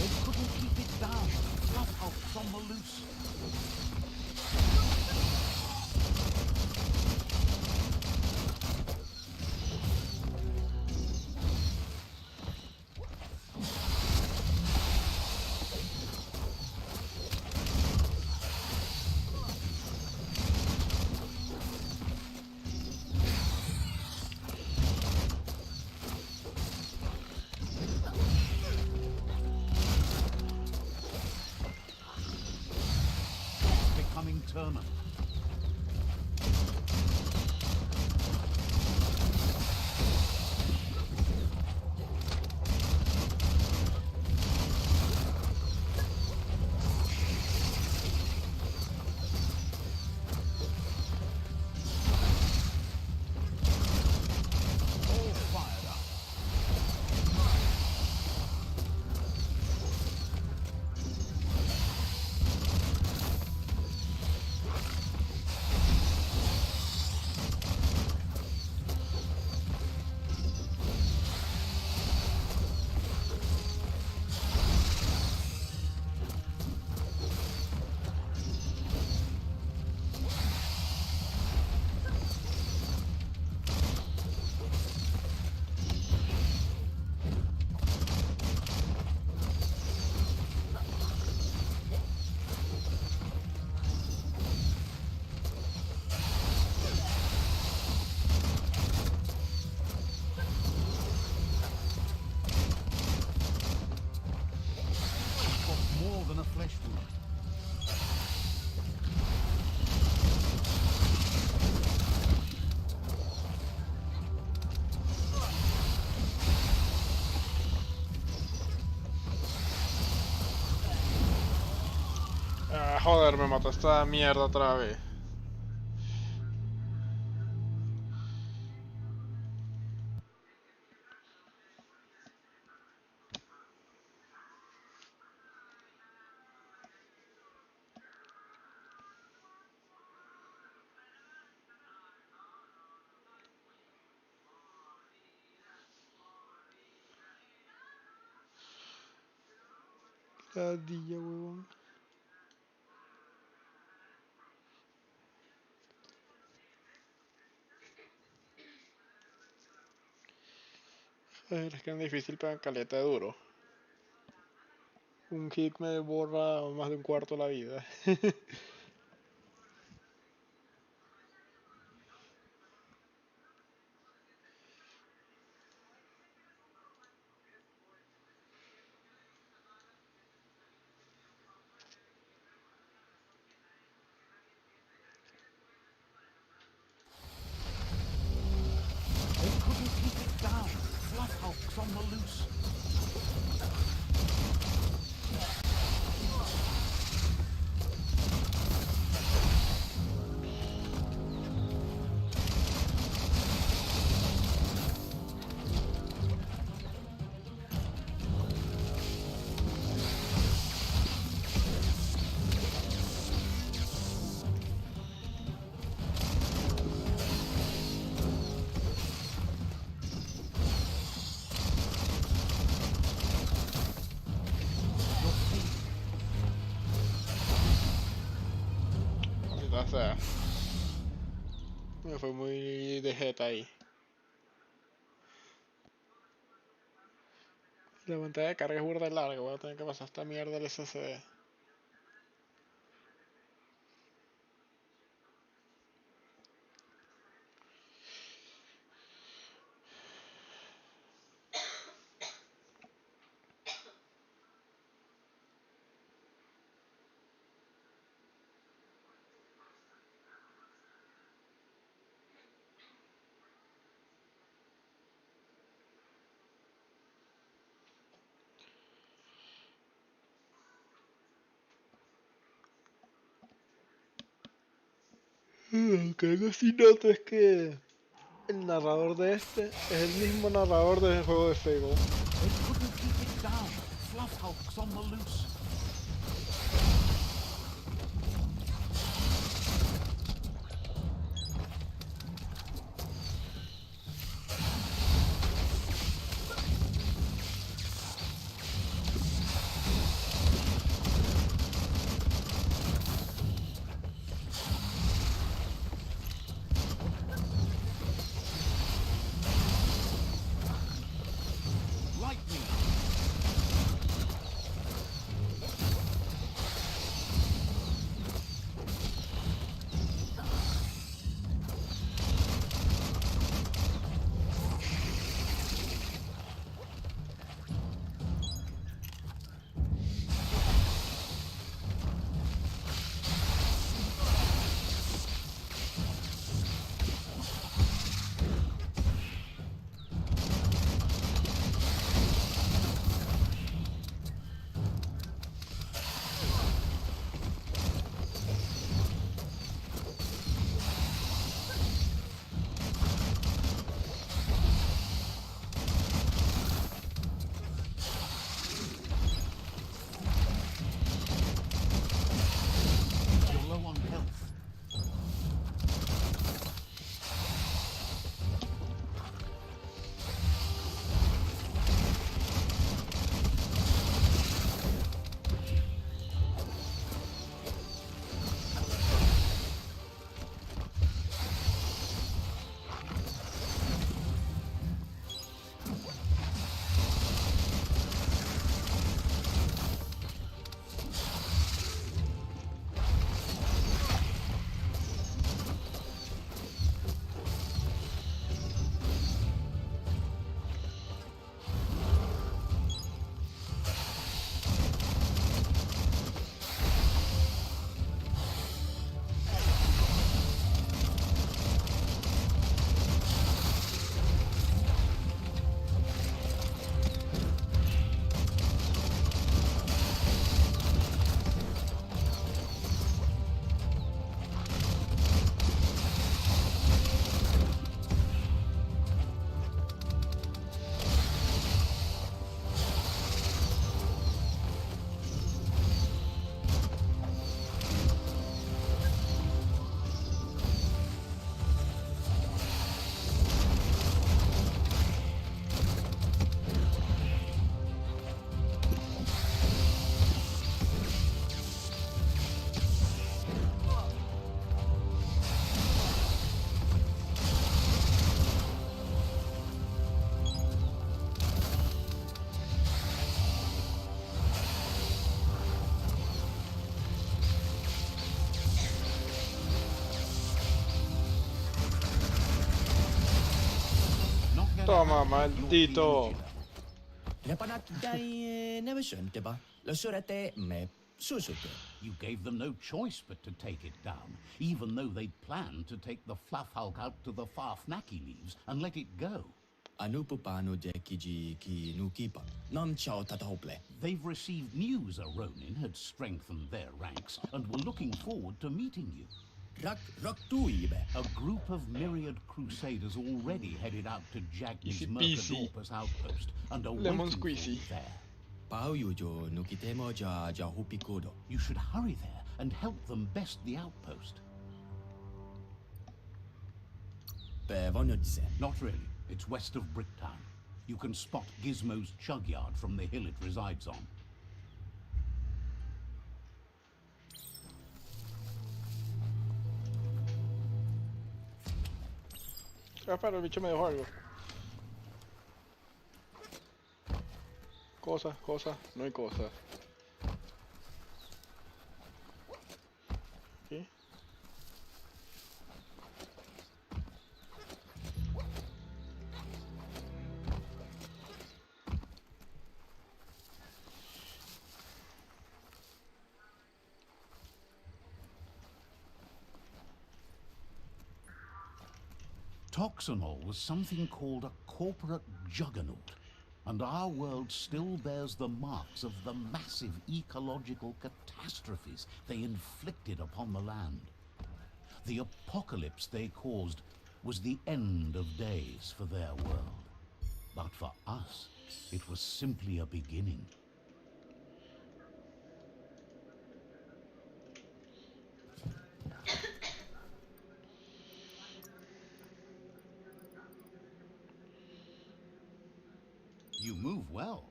They couldn't keep it down. Fluff hulk's on the loose. joder, me mató esta mierda otra vez. La ardilla, huevón. Es que es difícil pegar caleta de duro. Un hit me borra más de un cuarto la vida. They couldn't keep it down. Flat hulks on the loose. Maldita sea. Me fue muy de jeta ahí. La pantalla de carga es burda de larga, voy a tener que pasar esta mierda del SSD. Lo que algo sí noto es que el narrador de este es el mismo narrador del juego de Fable. They couldn't keep it down. Flat hulks on the loose. Lightning. Toma, maldito. You gave them no choice but to take it down, even though they'd planned to take the fluff hulk out to the Farfnaki leaves and let it go. They've received news a Ronin had strengthened their ranks and were looking forward to meeting you. A group of myriad crusaders already headed out to Jagni's Easy peasy. Mercadorpus outpost and are Lemon waiting for you squeezy. there. You should hurry there and help them best the outpost. Not really. It's west of Bricktown. You can spot Gizmo's chug yard from the hill it resides on. Espera, el bicho me dejó algo. Cosas, no hay cosas. Aquí. Toxanol was something called a corporate juggernaut, and our world still bears the marks of the massive ecological catastrophes they inflicted upon the land. The apocalypse they caused was the end of days for their world. But for us, it was simply a beginning. You move well.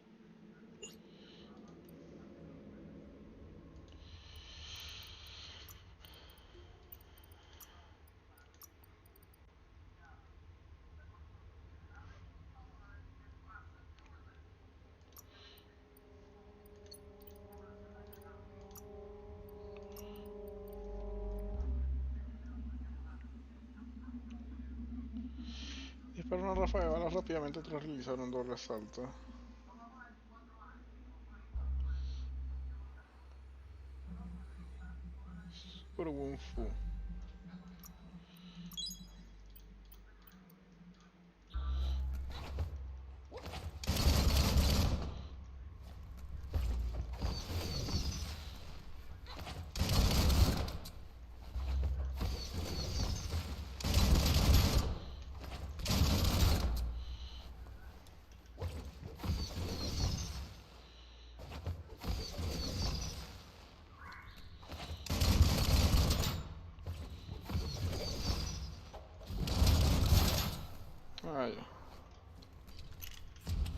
Dispara una ráfaga de balas rápidamente tras realizar un doble asalto. Puro Kung Fu.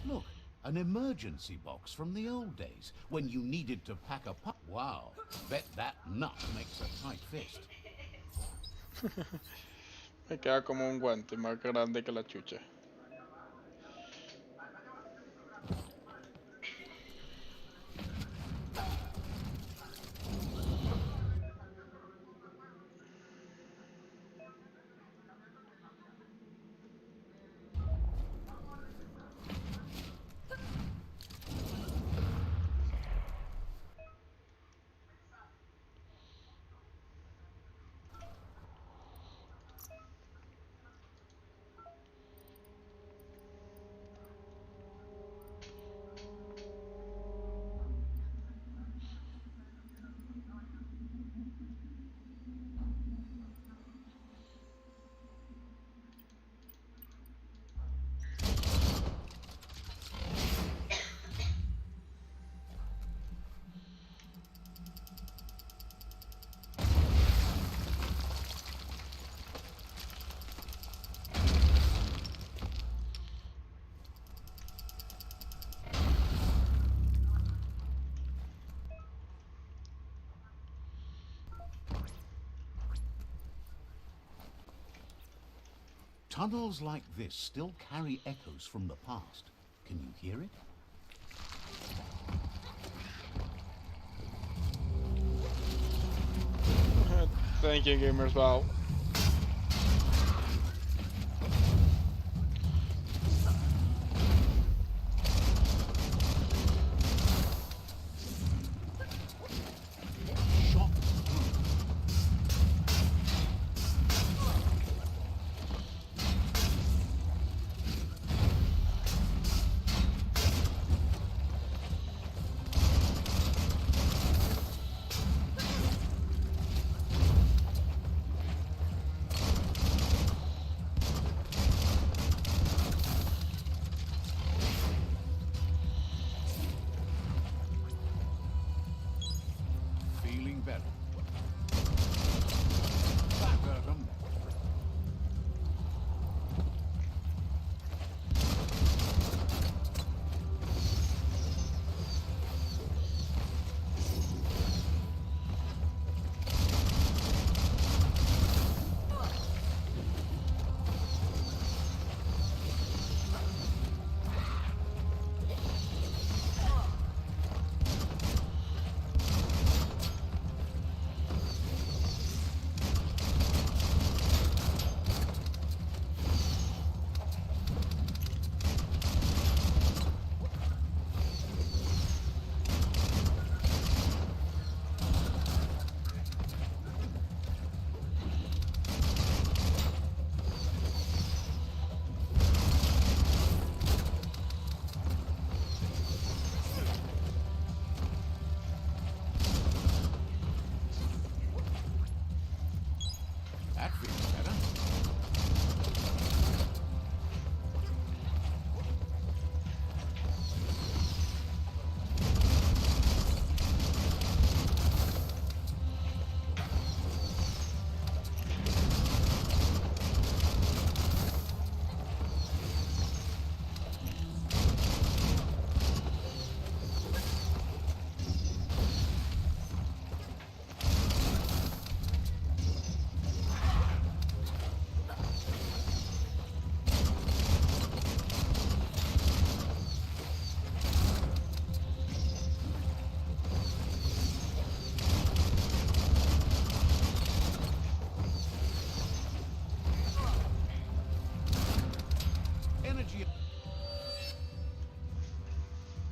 Look, an emergency box from the old days, when you needed to pack a punch. Wow, bet that nut makes a tight fist. Me queda como un guante más grande que la chucha. Tunnels like this still carry echoes from the past. Can you hear it? Thank you, gamers. Wow.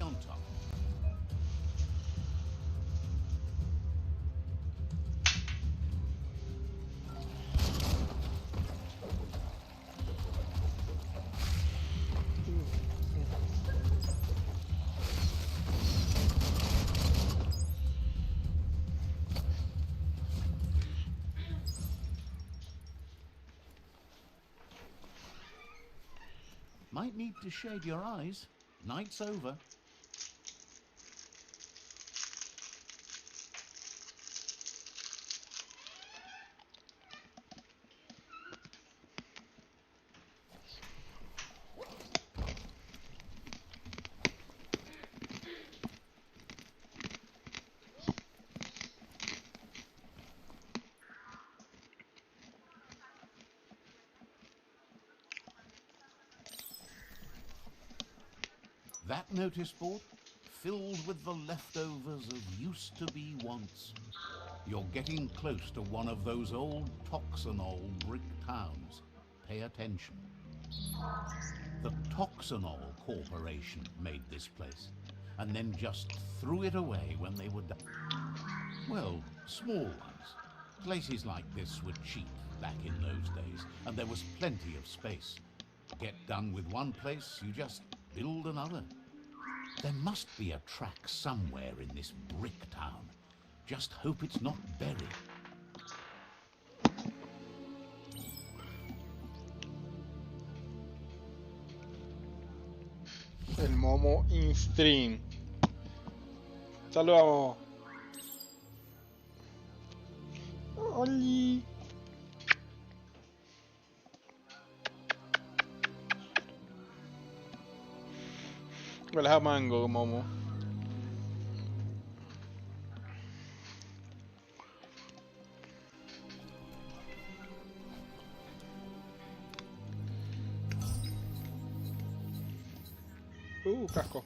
mount up. Might need to shade your eyes. Night's over. That notice board, filled with the leftovers of used-to-be wants. You're getting close to one of those old Toxanol brick towns. Pay attention. The Toxanol Corporation made this place, and then just threw it away when they were done. Well, small ones. Places like this were cheap back in those days, and there was plenty of space. Get done with one place, you just build another. There must be a track somewhere in this brick town. Just hope it's not buried. El momo in stream. Saludamos. Oli. Hueles a mango, momo. Casco.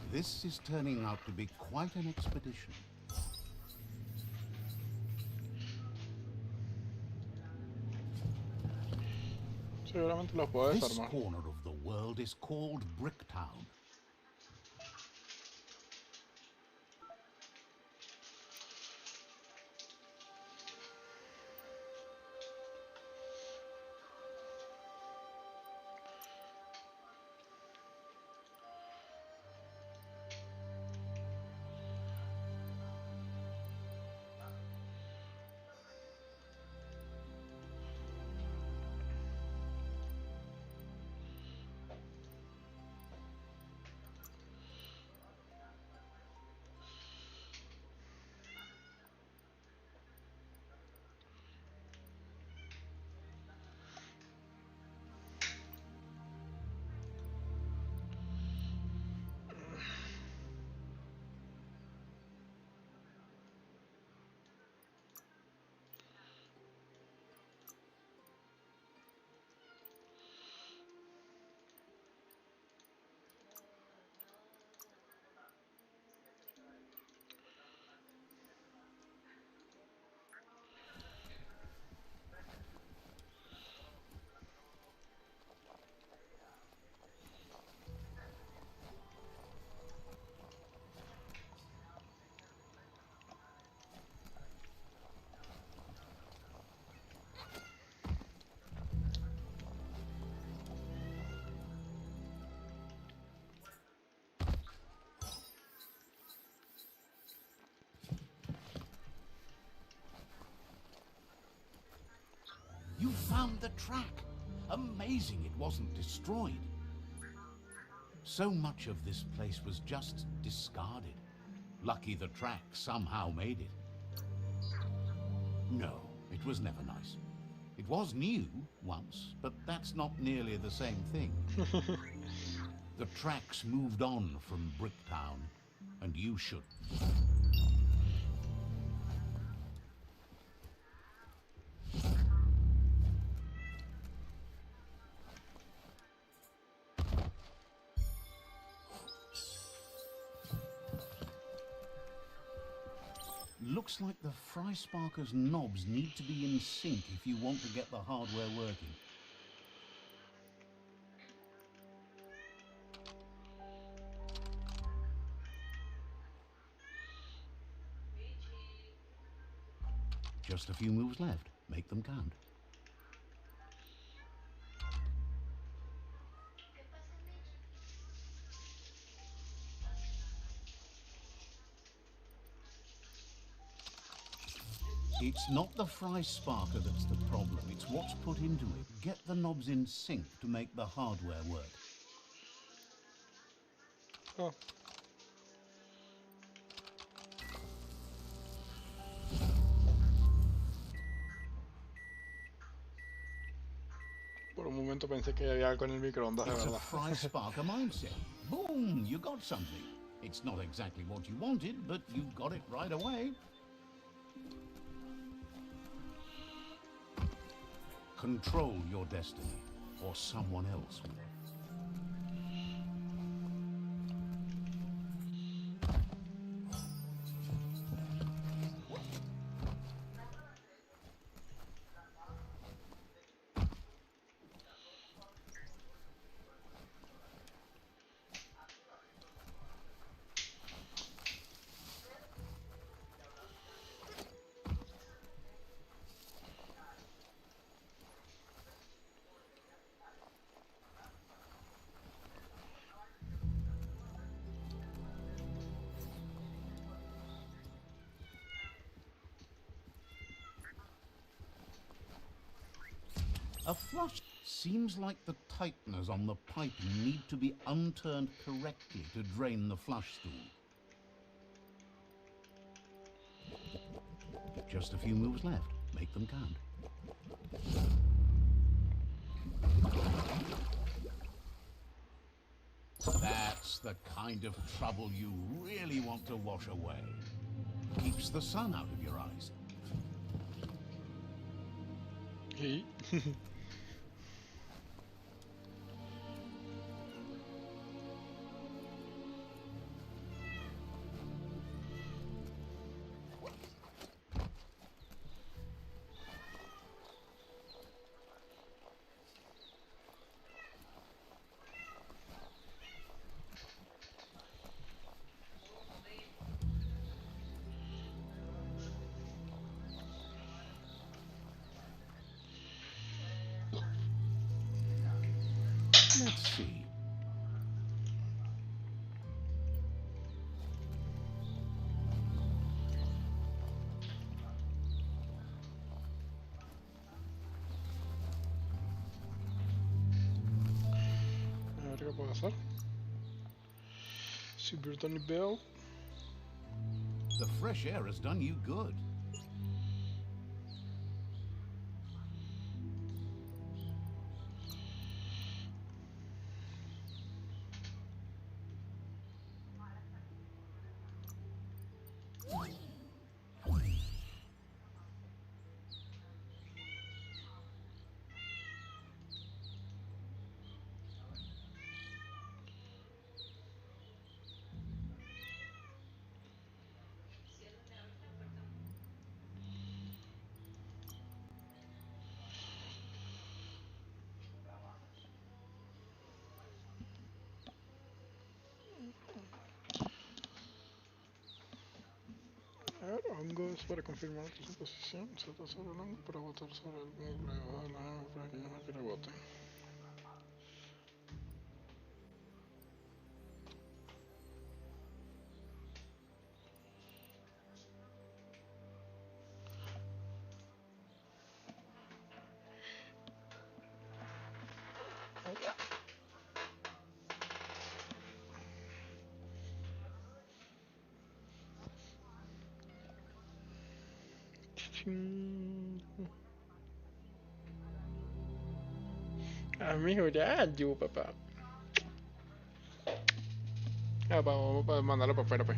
This is turning out to be quite an expedition. Seguramente los puedo This desarmar. corner of the world is called Bricktown. You found the track. Amazing it wasn't destroyed. So much of this place was just discarded. Lucky the track somehow made it. No, it was never nice. It was new once, but that's not nearly the same thing. The tracks moved on from Bricktown, and you should. Looks like the Fry Sparker's knobs need to be in sync if you want to get the hardware working. Just a few moves left. Make them count. It's not the Fry Sparker that's the problem, it's what's put into it. Get the knobs in sync to make the hardware work. Oh. Por un momento pensé que había algo en el microondas de It's a verdad. Fry Sparker mindset. Boom, you got something. It's not exactly what you wanted, but you got it right away. Control your destiny, or someone else will. A flush seems like the tighteners on the piping need to be unturned correctly to drain the flush stool. Just a few moves left. Make them count. That's the kind of trouble you really want to wash away. Keeps the sun out of your eyes. Y Let's see. a ver qué puedo hacer. Super Tony Bell. The fresh air has done you good. A ver, hongos para confirmar su posición. Salta sobre el hongo para botar sobre el muslo debajo de la gema para que ya no quiera bote. Amigo, ya, yo, papá. Ah, vamos a mandarlo para afuera, pues.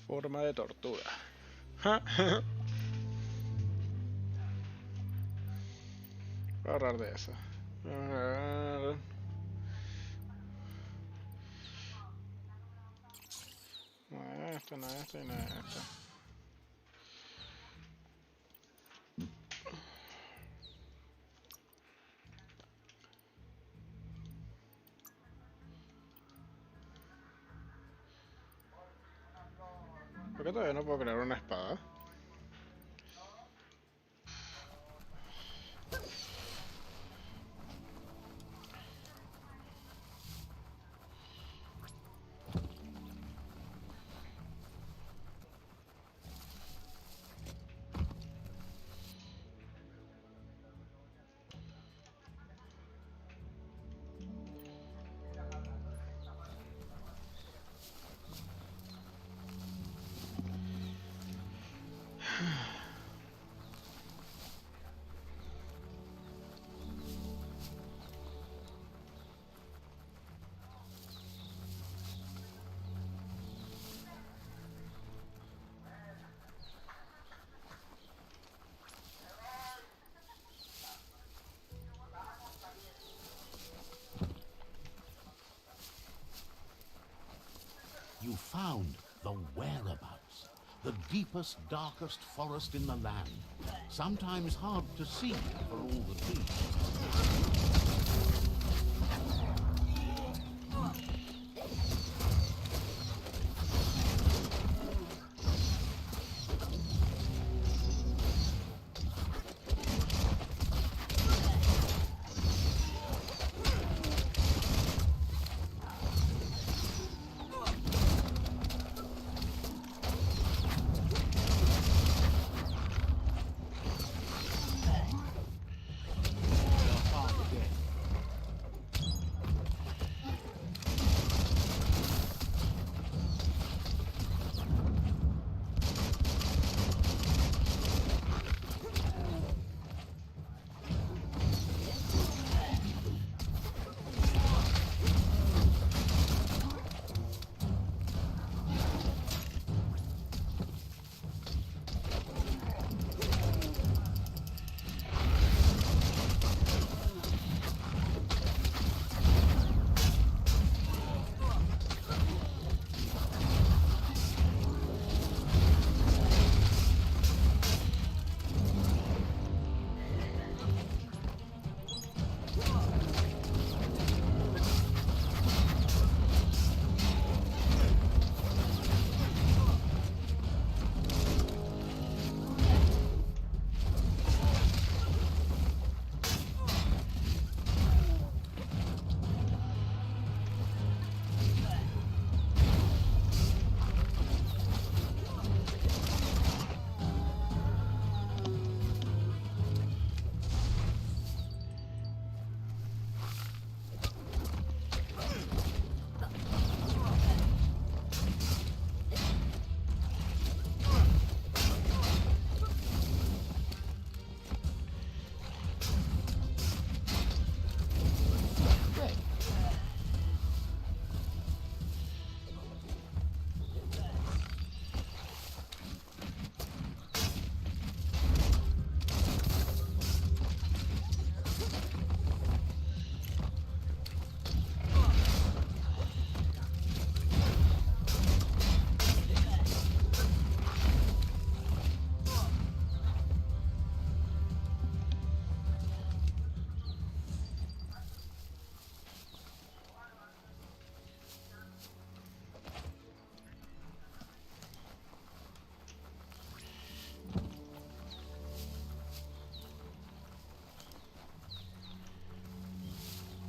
Forma de tortuga. Voy a ahorrar de eso. No es esto, no es esto y no es esto. ¿Por qué todavía no puedo crear una espada? You found the whereabouts, the deepest, darkest forest in the land, sometimes hard to see for all the trees.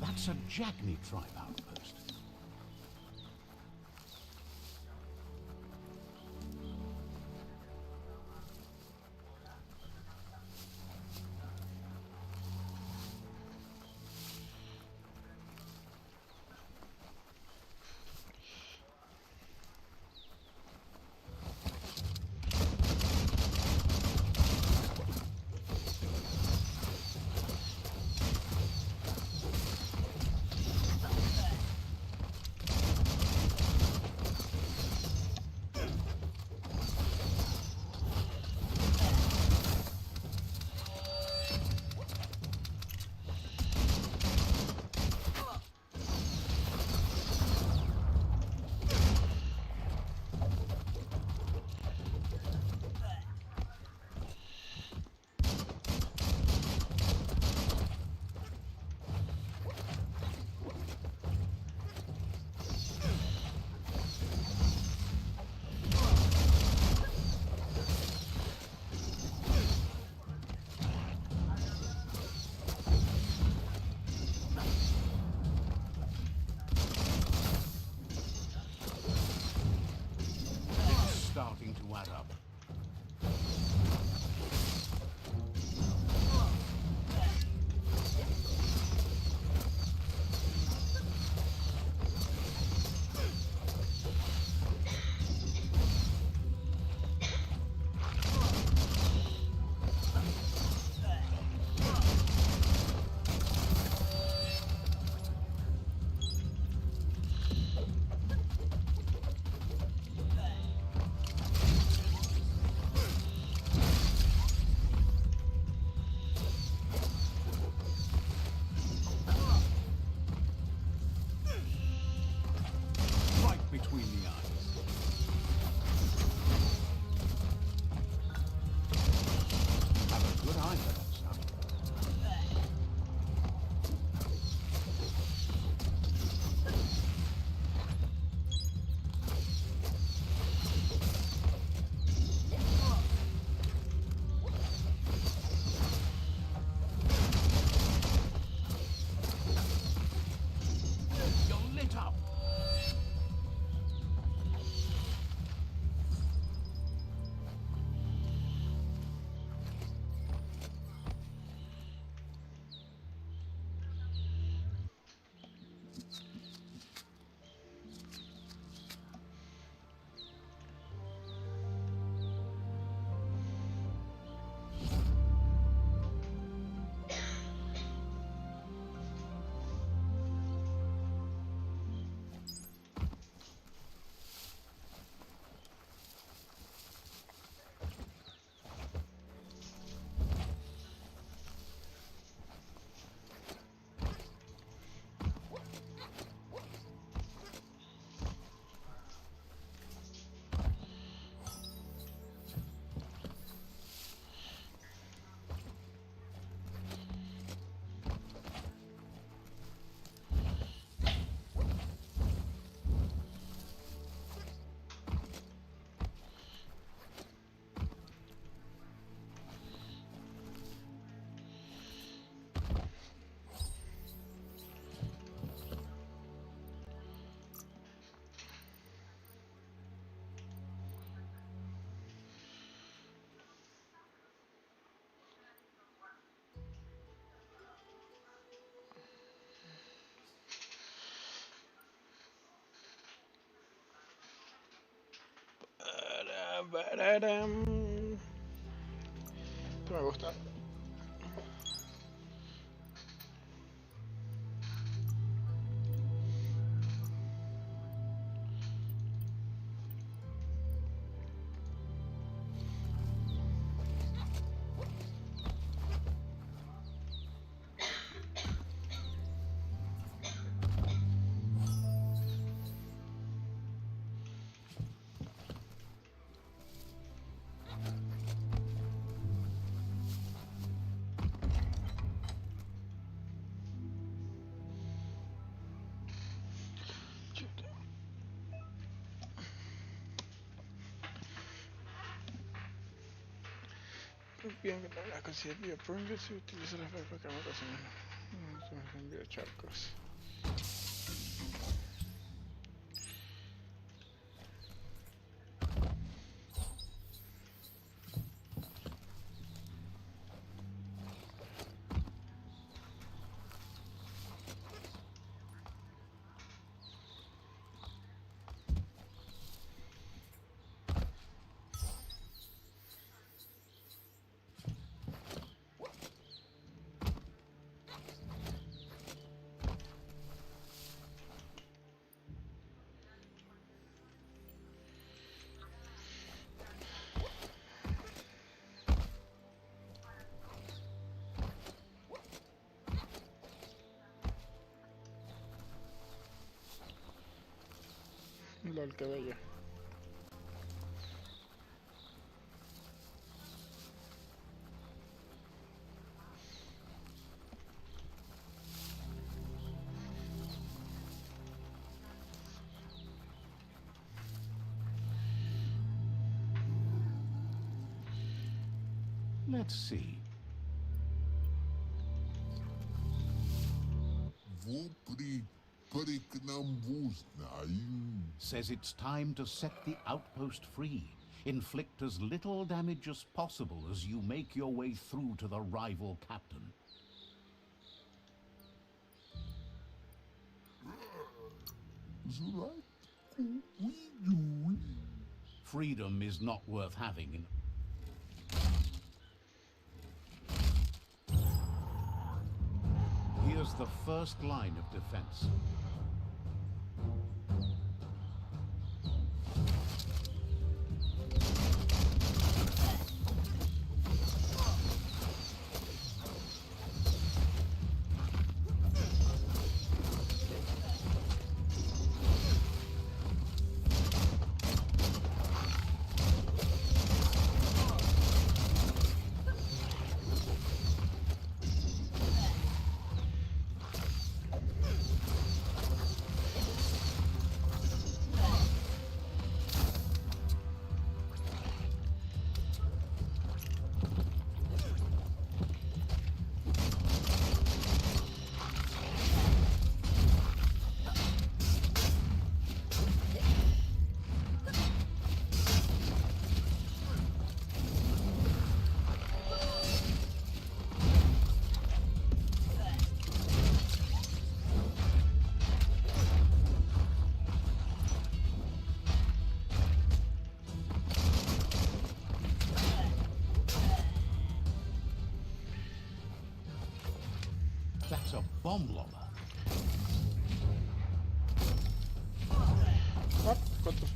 That's a Jackney tribe outpost. that up. Right between the eyes. Have a good eye for that, son. You're lit up. Esto me gusta. Bien, que la cocina de Biomutant se utiliza la para crear cocina. Se me envía charcos. Lol, qué bello. Let's see. Says it's time to set the outpost free. Inflict as little damage as possible as you make your way through to the rival captain. Freedom is not worth having in... Here's the first line of defense. That's a bomb lobber. What? What the...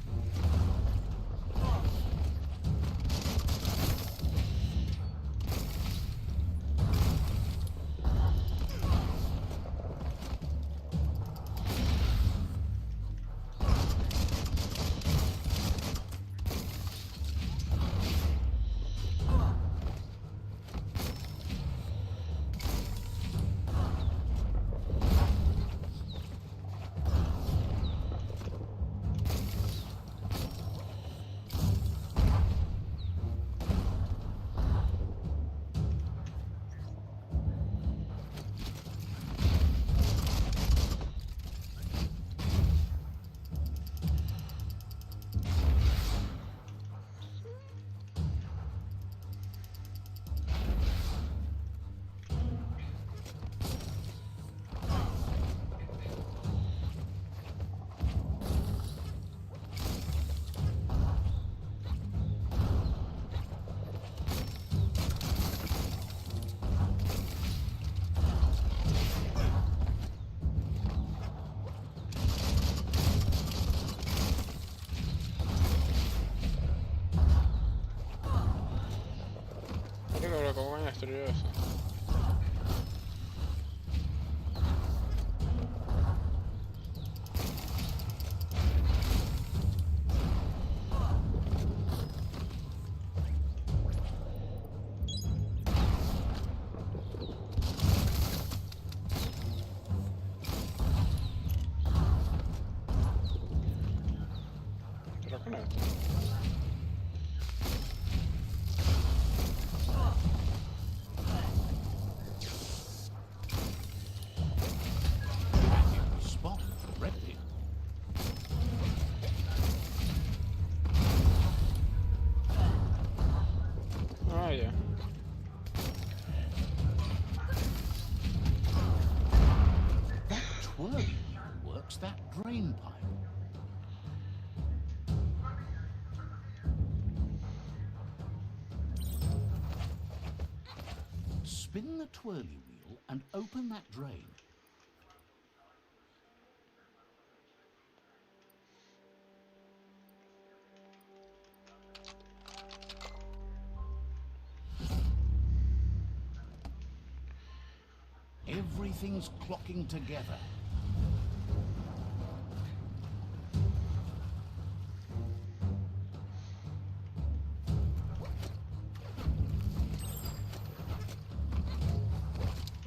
Pero ¿cómo van a destruir eso? Pero con esto. Spot corrected. Ah, ya. That twirly works that drain pipe. Spin the twirly wheel and open that drain. Everything's clocking together.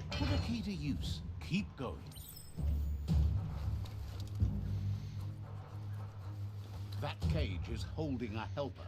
Put a key to use. Keep going. That cage is holding a helper.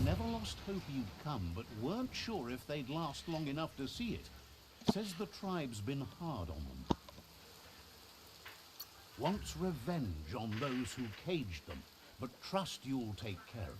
never lost hope you'd come, but weren't sure if they'd last long enough to see it. Says the tribe's been hard on them. Wants revenge on those who caged them, but trust you'll take care of it.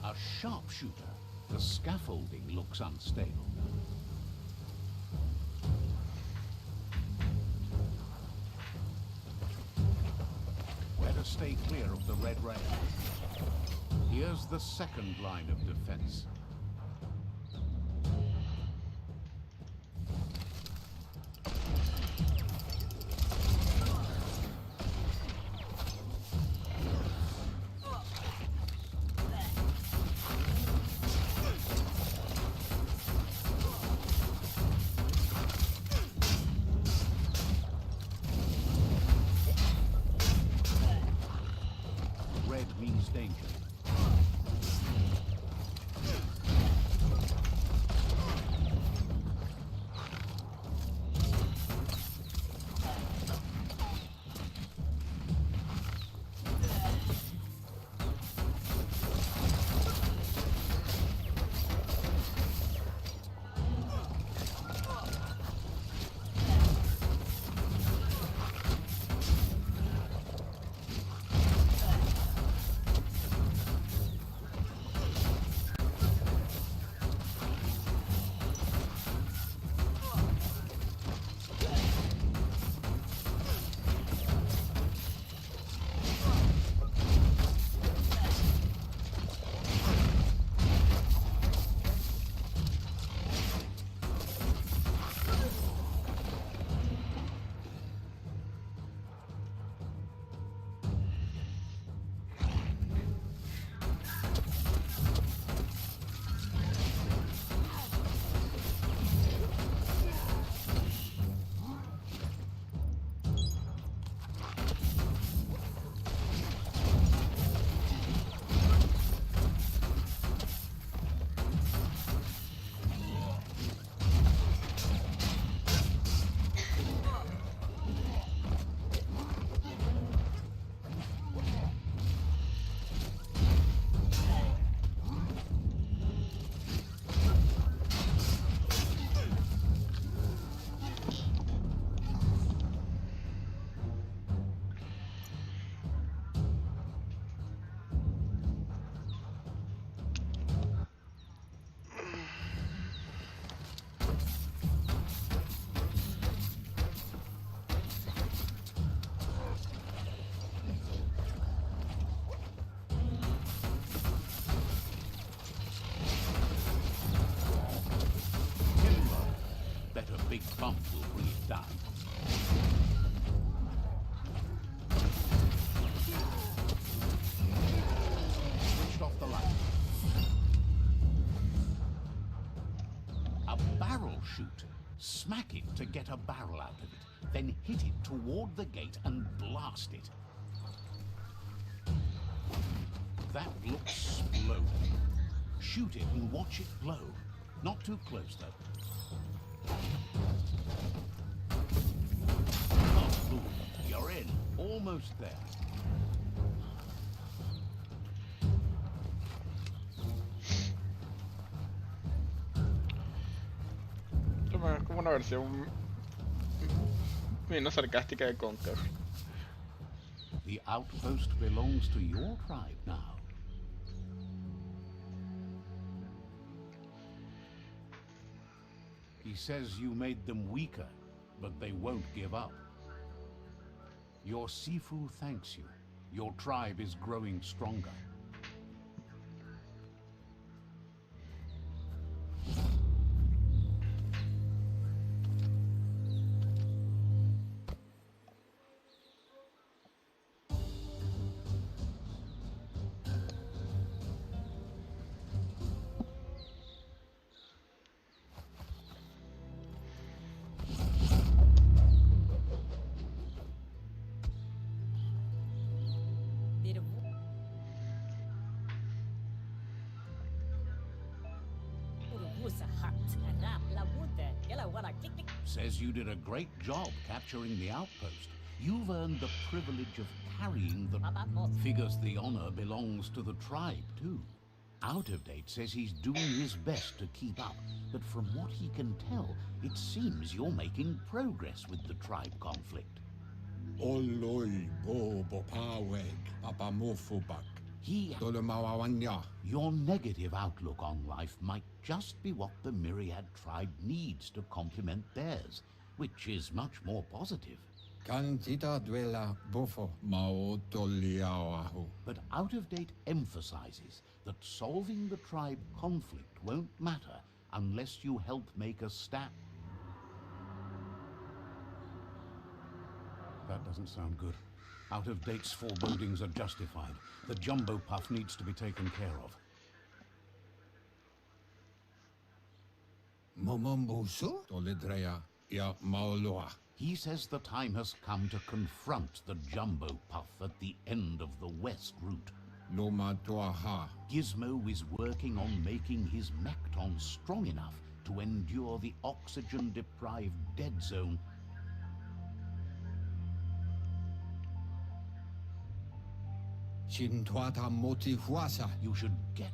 A sharpshooter. The scaffolding looks unstable. Better stay clear of the red rail. Here's the second line of defense. Means danger. Big bump will bring it down. Switched off the light. A barrel shoot. Smack it to get a barrel out of it. Then hit it toward the gate and blast it. That looks sploding. Shoot it and watch it blow. Not too close, though. Oh, Lord, you're in. Almost there. como una versión menos sarcástica de Conker. The outpost belongs to your tribe now. He says you made them weaker, but they won't give up. Your Sifu thanks you. Your tribe is growing stronger. Says you did a great job capturing the outpost. You've earned the privilege of carrying the... Figures the honor belongs to the tribe, too. Out of Date says he's doing his best to keep up, but from what he can tell, it seems you're making progress with the tribe conflict. Oloi bo bopaweg apamofobak. Your negative outlook on life might just be what the Myriad tribe needs to complement theirs, which is much more positive. But Out of Date emphasizes that solving the tribe conflict won't matter unless you help make a stand. That doesn't sound good. Out of Date's forebodings are justified. The jumbo puff needs to be taken care of. He says the time has come to confront the jumbo puff at the end of the west route. Gizmo is working on making his Mekton strong enough to endure the oxygen-deprived dead zone. You should get...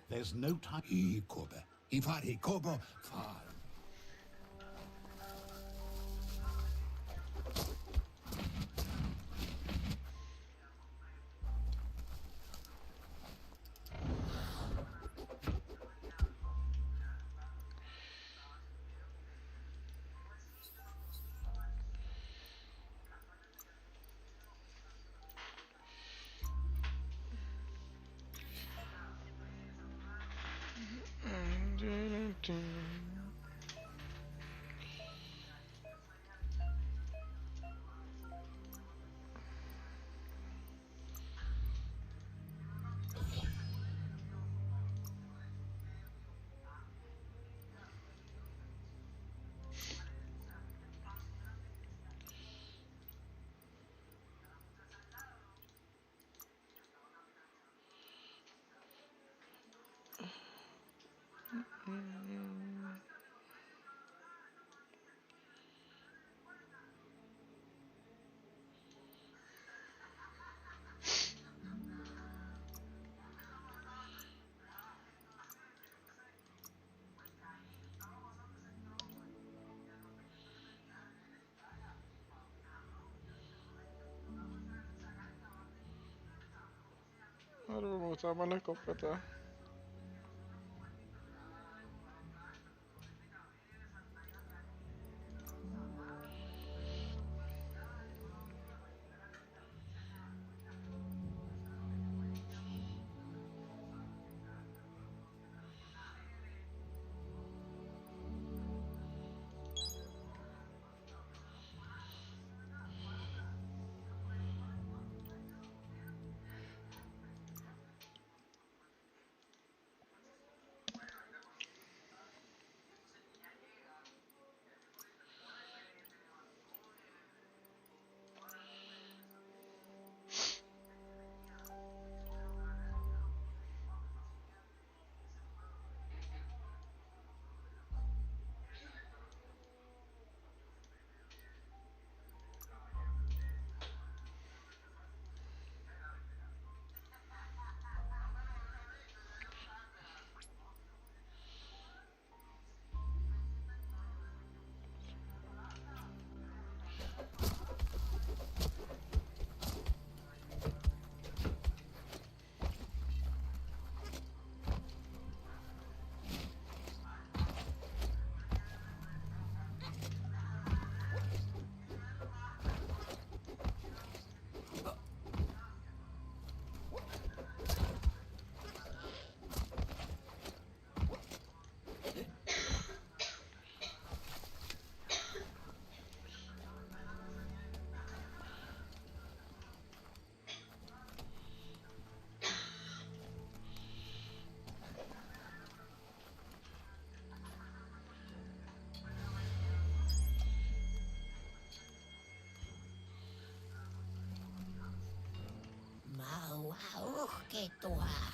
There's no time... Ahora me gustaba más la escopeta.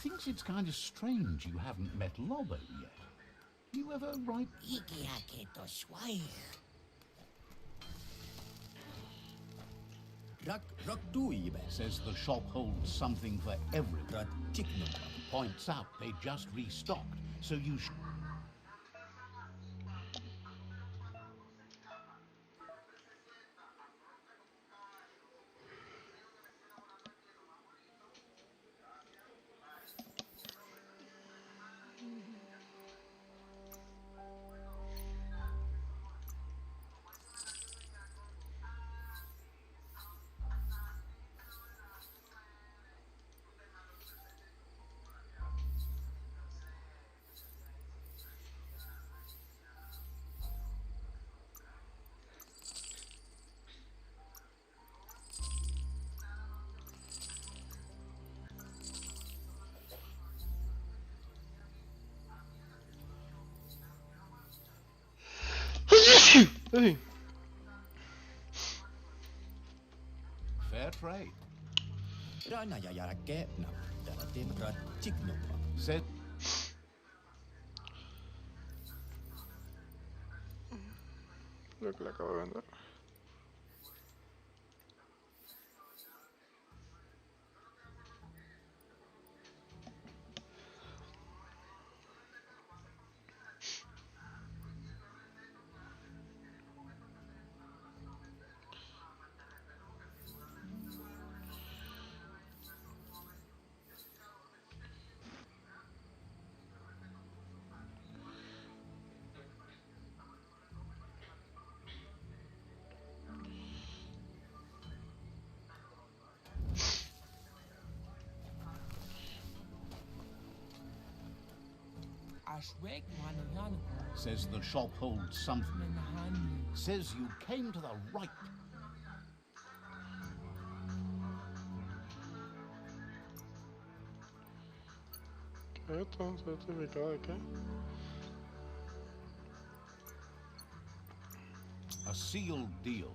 Thinks it's kind of strange you haven't met Lobo yet. You ever write... Says the shop holds something for everyone. Points out they just restocked, so you should... Hey. Fair trade. Said... Lo que le acabo de vender. Says the shop holds something. Says you came to the right... Esto, un certificado de qué? A sealed deal.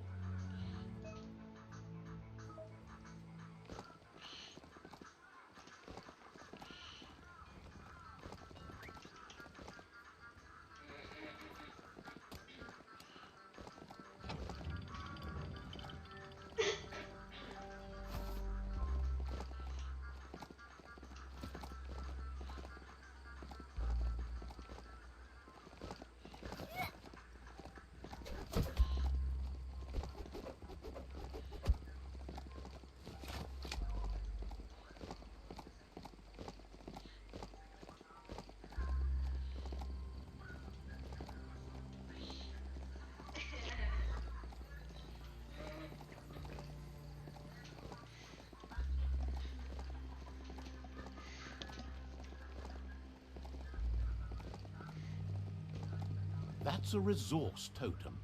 That's a resource totem,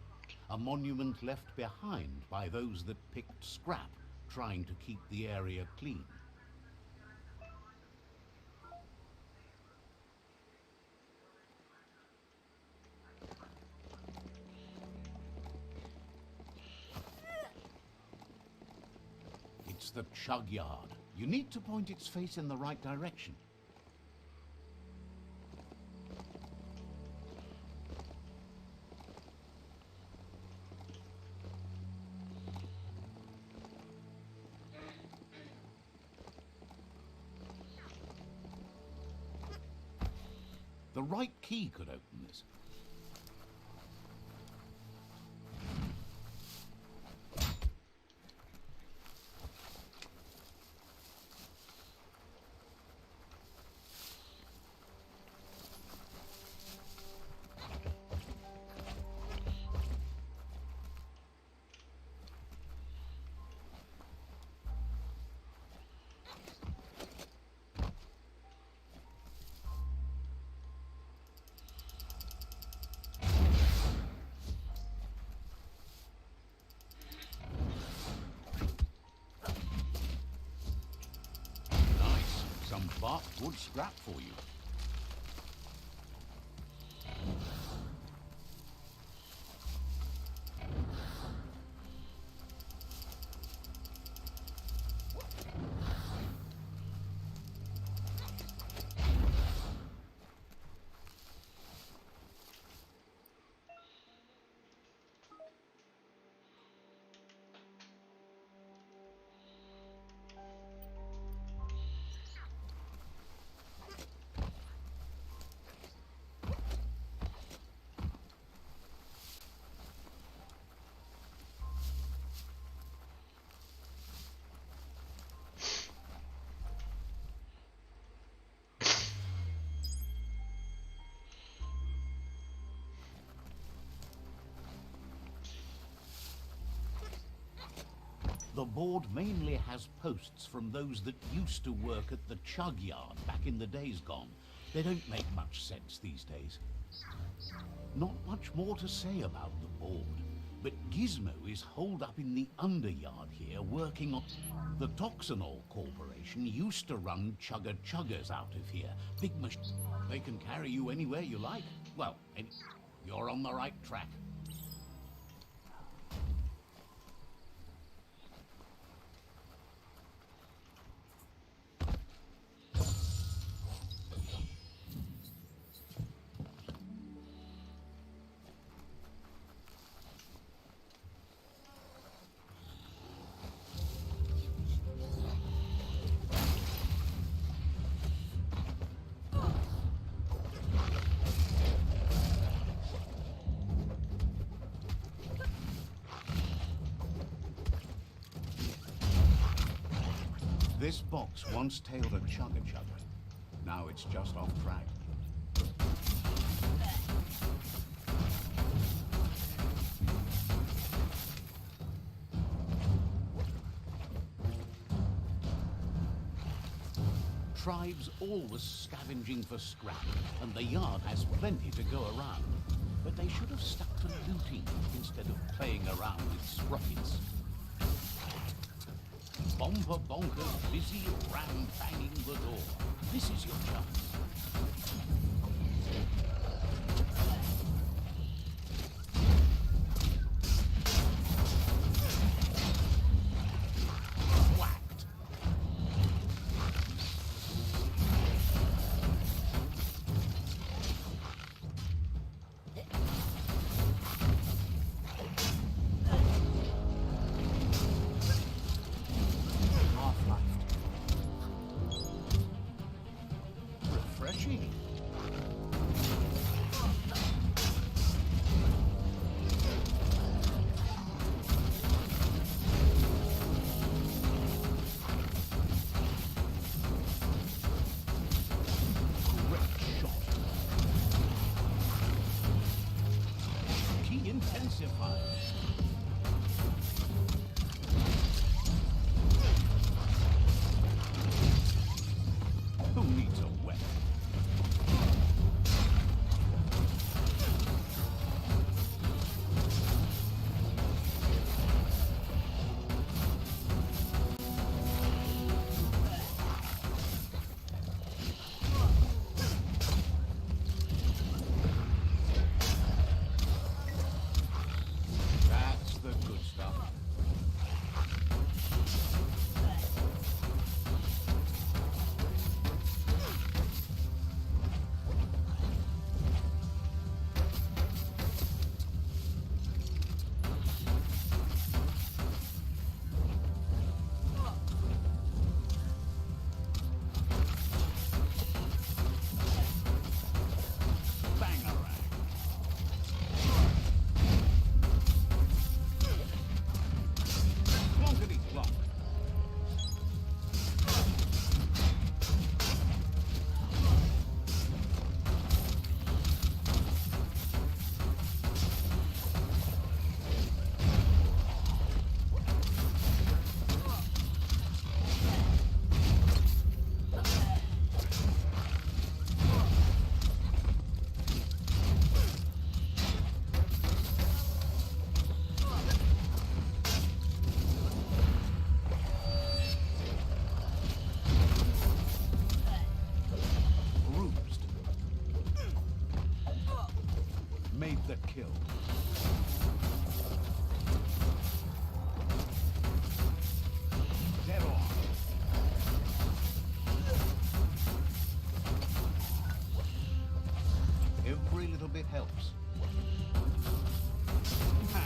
a monument left behind by those that picked scrap, trying to keep the area clean. It's the chug yard. You need to point its face in the right direction. The right key could open this. Some bark wood scrap for you. board mainly has posts from those that used to work at the chug yard back in the days gone. They don't make much sense these days. Not much more to say about the board, but Gizmo is holed up in the underyard here working on... The Toxanol Corporation used to run chugger-chuggers out of here. Big machines. They can carry you anywhere you like. Well, you're on the right track. This box once tailed a chugger-chugger. Now it's just off track. Tribes always scavenging for scrap, and the yard has plenty to go around. But they should have stuck to looting instead of playing around with sprockets. Bomber bonkers busy ram-banging the door. This is your chance. Whacked. Refreshing. Great shot. Key intensified. Who needs a weapon? That's the good stuff. Bangarang. Clonkety clonk. Bruised. Made the kill. Dead on. Every little bit helps. Ha.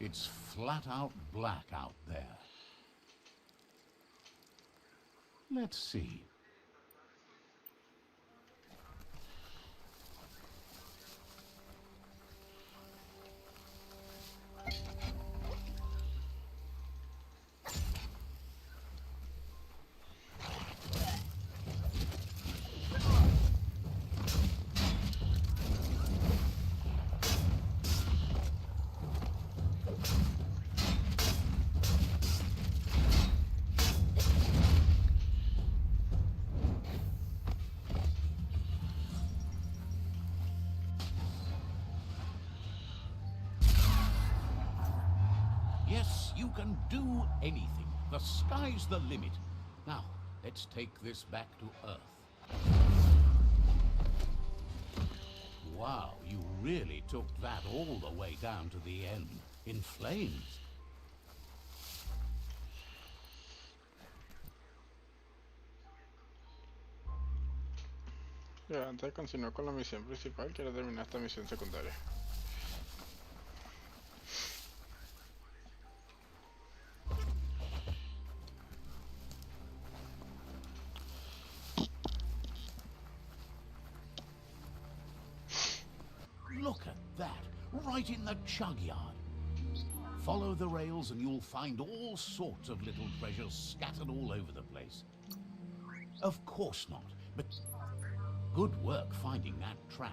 It's flat out black out there. Let's see. Yes, you can do anything. The sky's the limit. Now, let's take this back to Earth. Wow, you really took that all the way down to the end. In flames. Ya, antes de continuar con la misión principal, quiero terminar esta misión secundaria. Look at that, right in the chug yard. Follow the rails and you'll find all sorts of little treasures scattered all over the place. Of course not, but good work finding that track.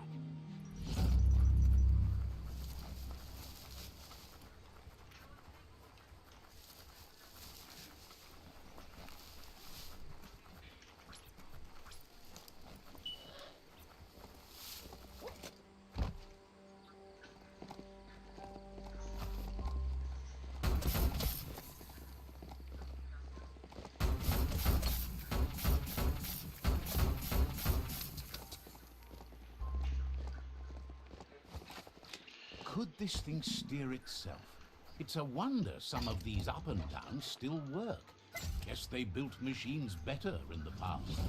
Could this thing steer itself? It's a wonder some of these up and downs still work. Guess they built machines better in the past.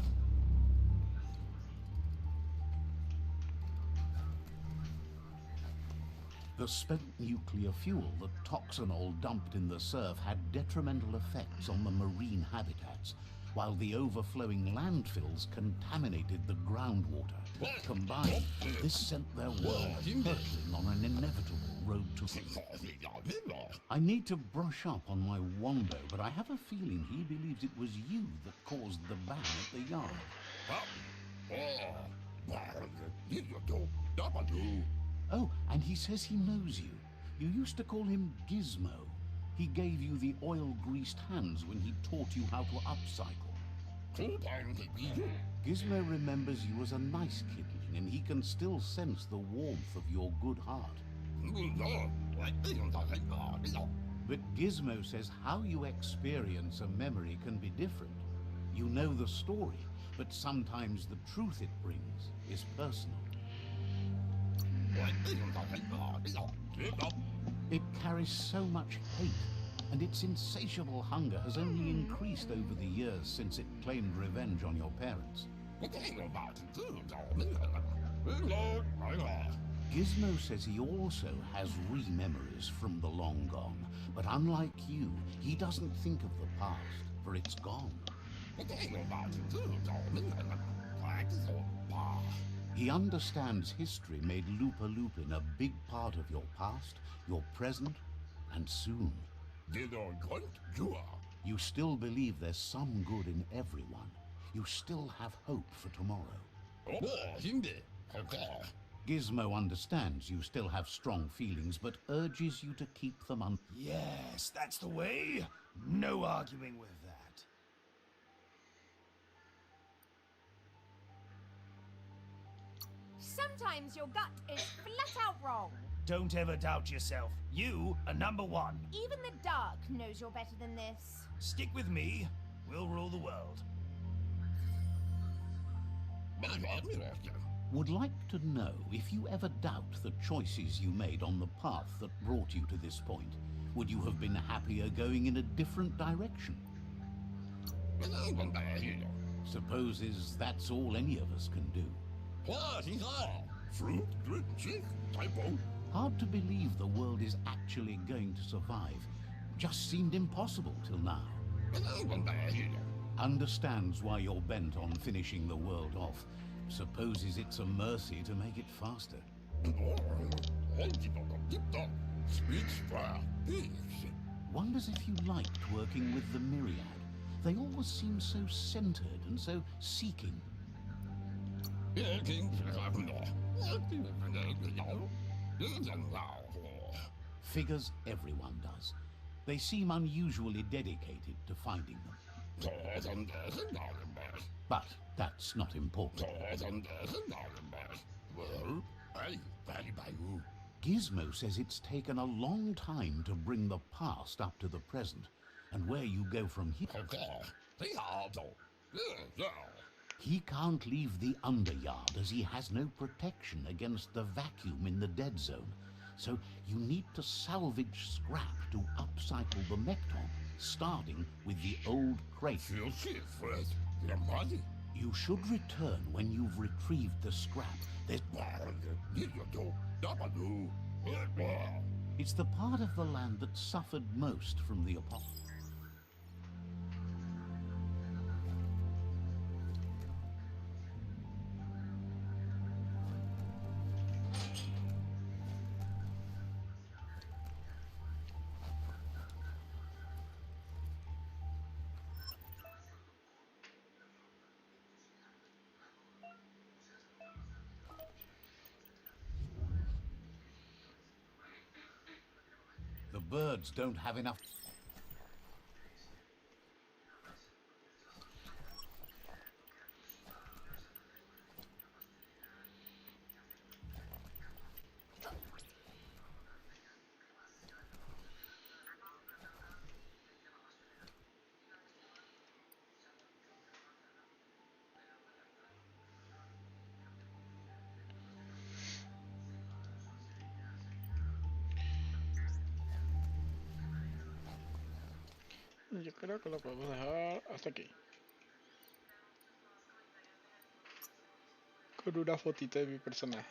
The spent nuclear fuel, the toxinol dumped in the surf, had detrimental effects on the marine habitats, while the overflowing landfills contaminated the groundwater. Combined, this sent their world hurtling on an inevitable road to... I need to brush up on my Wando, but I have a feeling he believes it was you that caused the ban at the yard. Oh, and he says he knows you. You used to call him Gizmo. He gave you the oil-greased hands when he taught you how to upcycle. Gizmo remembers you as a nice kidling, and he can still sense the warmth of your good heart. But Gizmo says how you experience a memory can be different. You know the story, but sometimes the truth it brings is personal. It carries so much hate, and its insatiable hunger has only increased over the years since it claimed revenge on your parents. Gizmo says he also has re-memories from the long gone, but unlike you, he doesn't think of the past, for it's gone. He understands history made Lupa Lupin a big part of your past, your present, and soon. You still believe there's some good in everyone. You still have hope for tomorrow. Gizmo understands you still have strong feelings, but urges you to keep them Yes, that's the way. No arguing with that. Sometimes your gut is flat out wrong. Don't ever doubt yourself. You are number one. Even the dark knows you're better than this. Stick with me. We'll rule the world. Would like to know if you ever doubt the choices you made on the path that brought you to this point. Would you have been happier going in a different direction? Supposes that's all any of us can do. Hard to believe the world is actually going to survive. Just seemed impossible till now. Understands why you're bent on finishing the world off. Supposes it's a mercy to make it faster. Wonders if you liked working with the myriad. They always seem so centered and so seeking. Figures everyone does. They seem unusually dedicated to finding them. But that's not important. Gizmo says it's taken a long time to bring the past up to the present, and where you go from here. He can't leave the underyard as he has no protection against the vacuum in the dead zone. So you need to salvage scrap to upcycle the Mekton, starting with the old crate. You should return when you've retrieved the scrap. It's the part of the land that suffered most from the apocalypse. The birds don't have enough. Yo creo que lo podemos dejar hasta aquí. Con una fotito de mi personaje.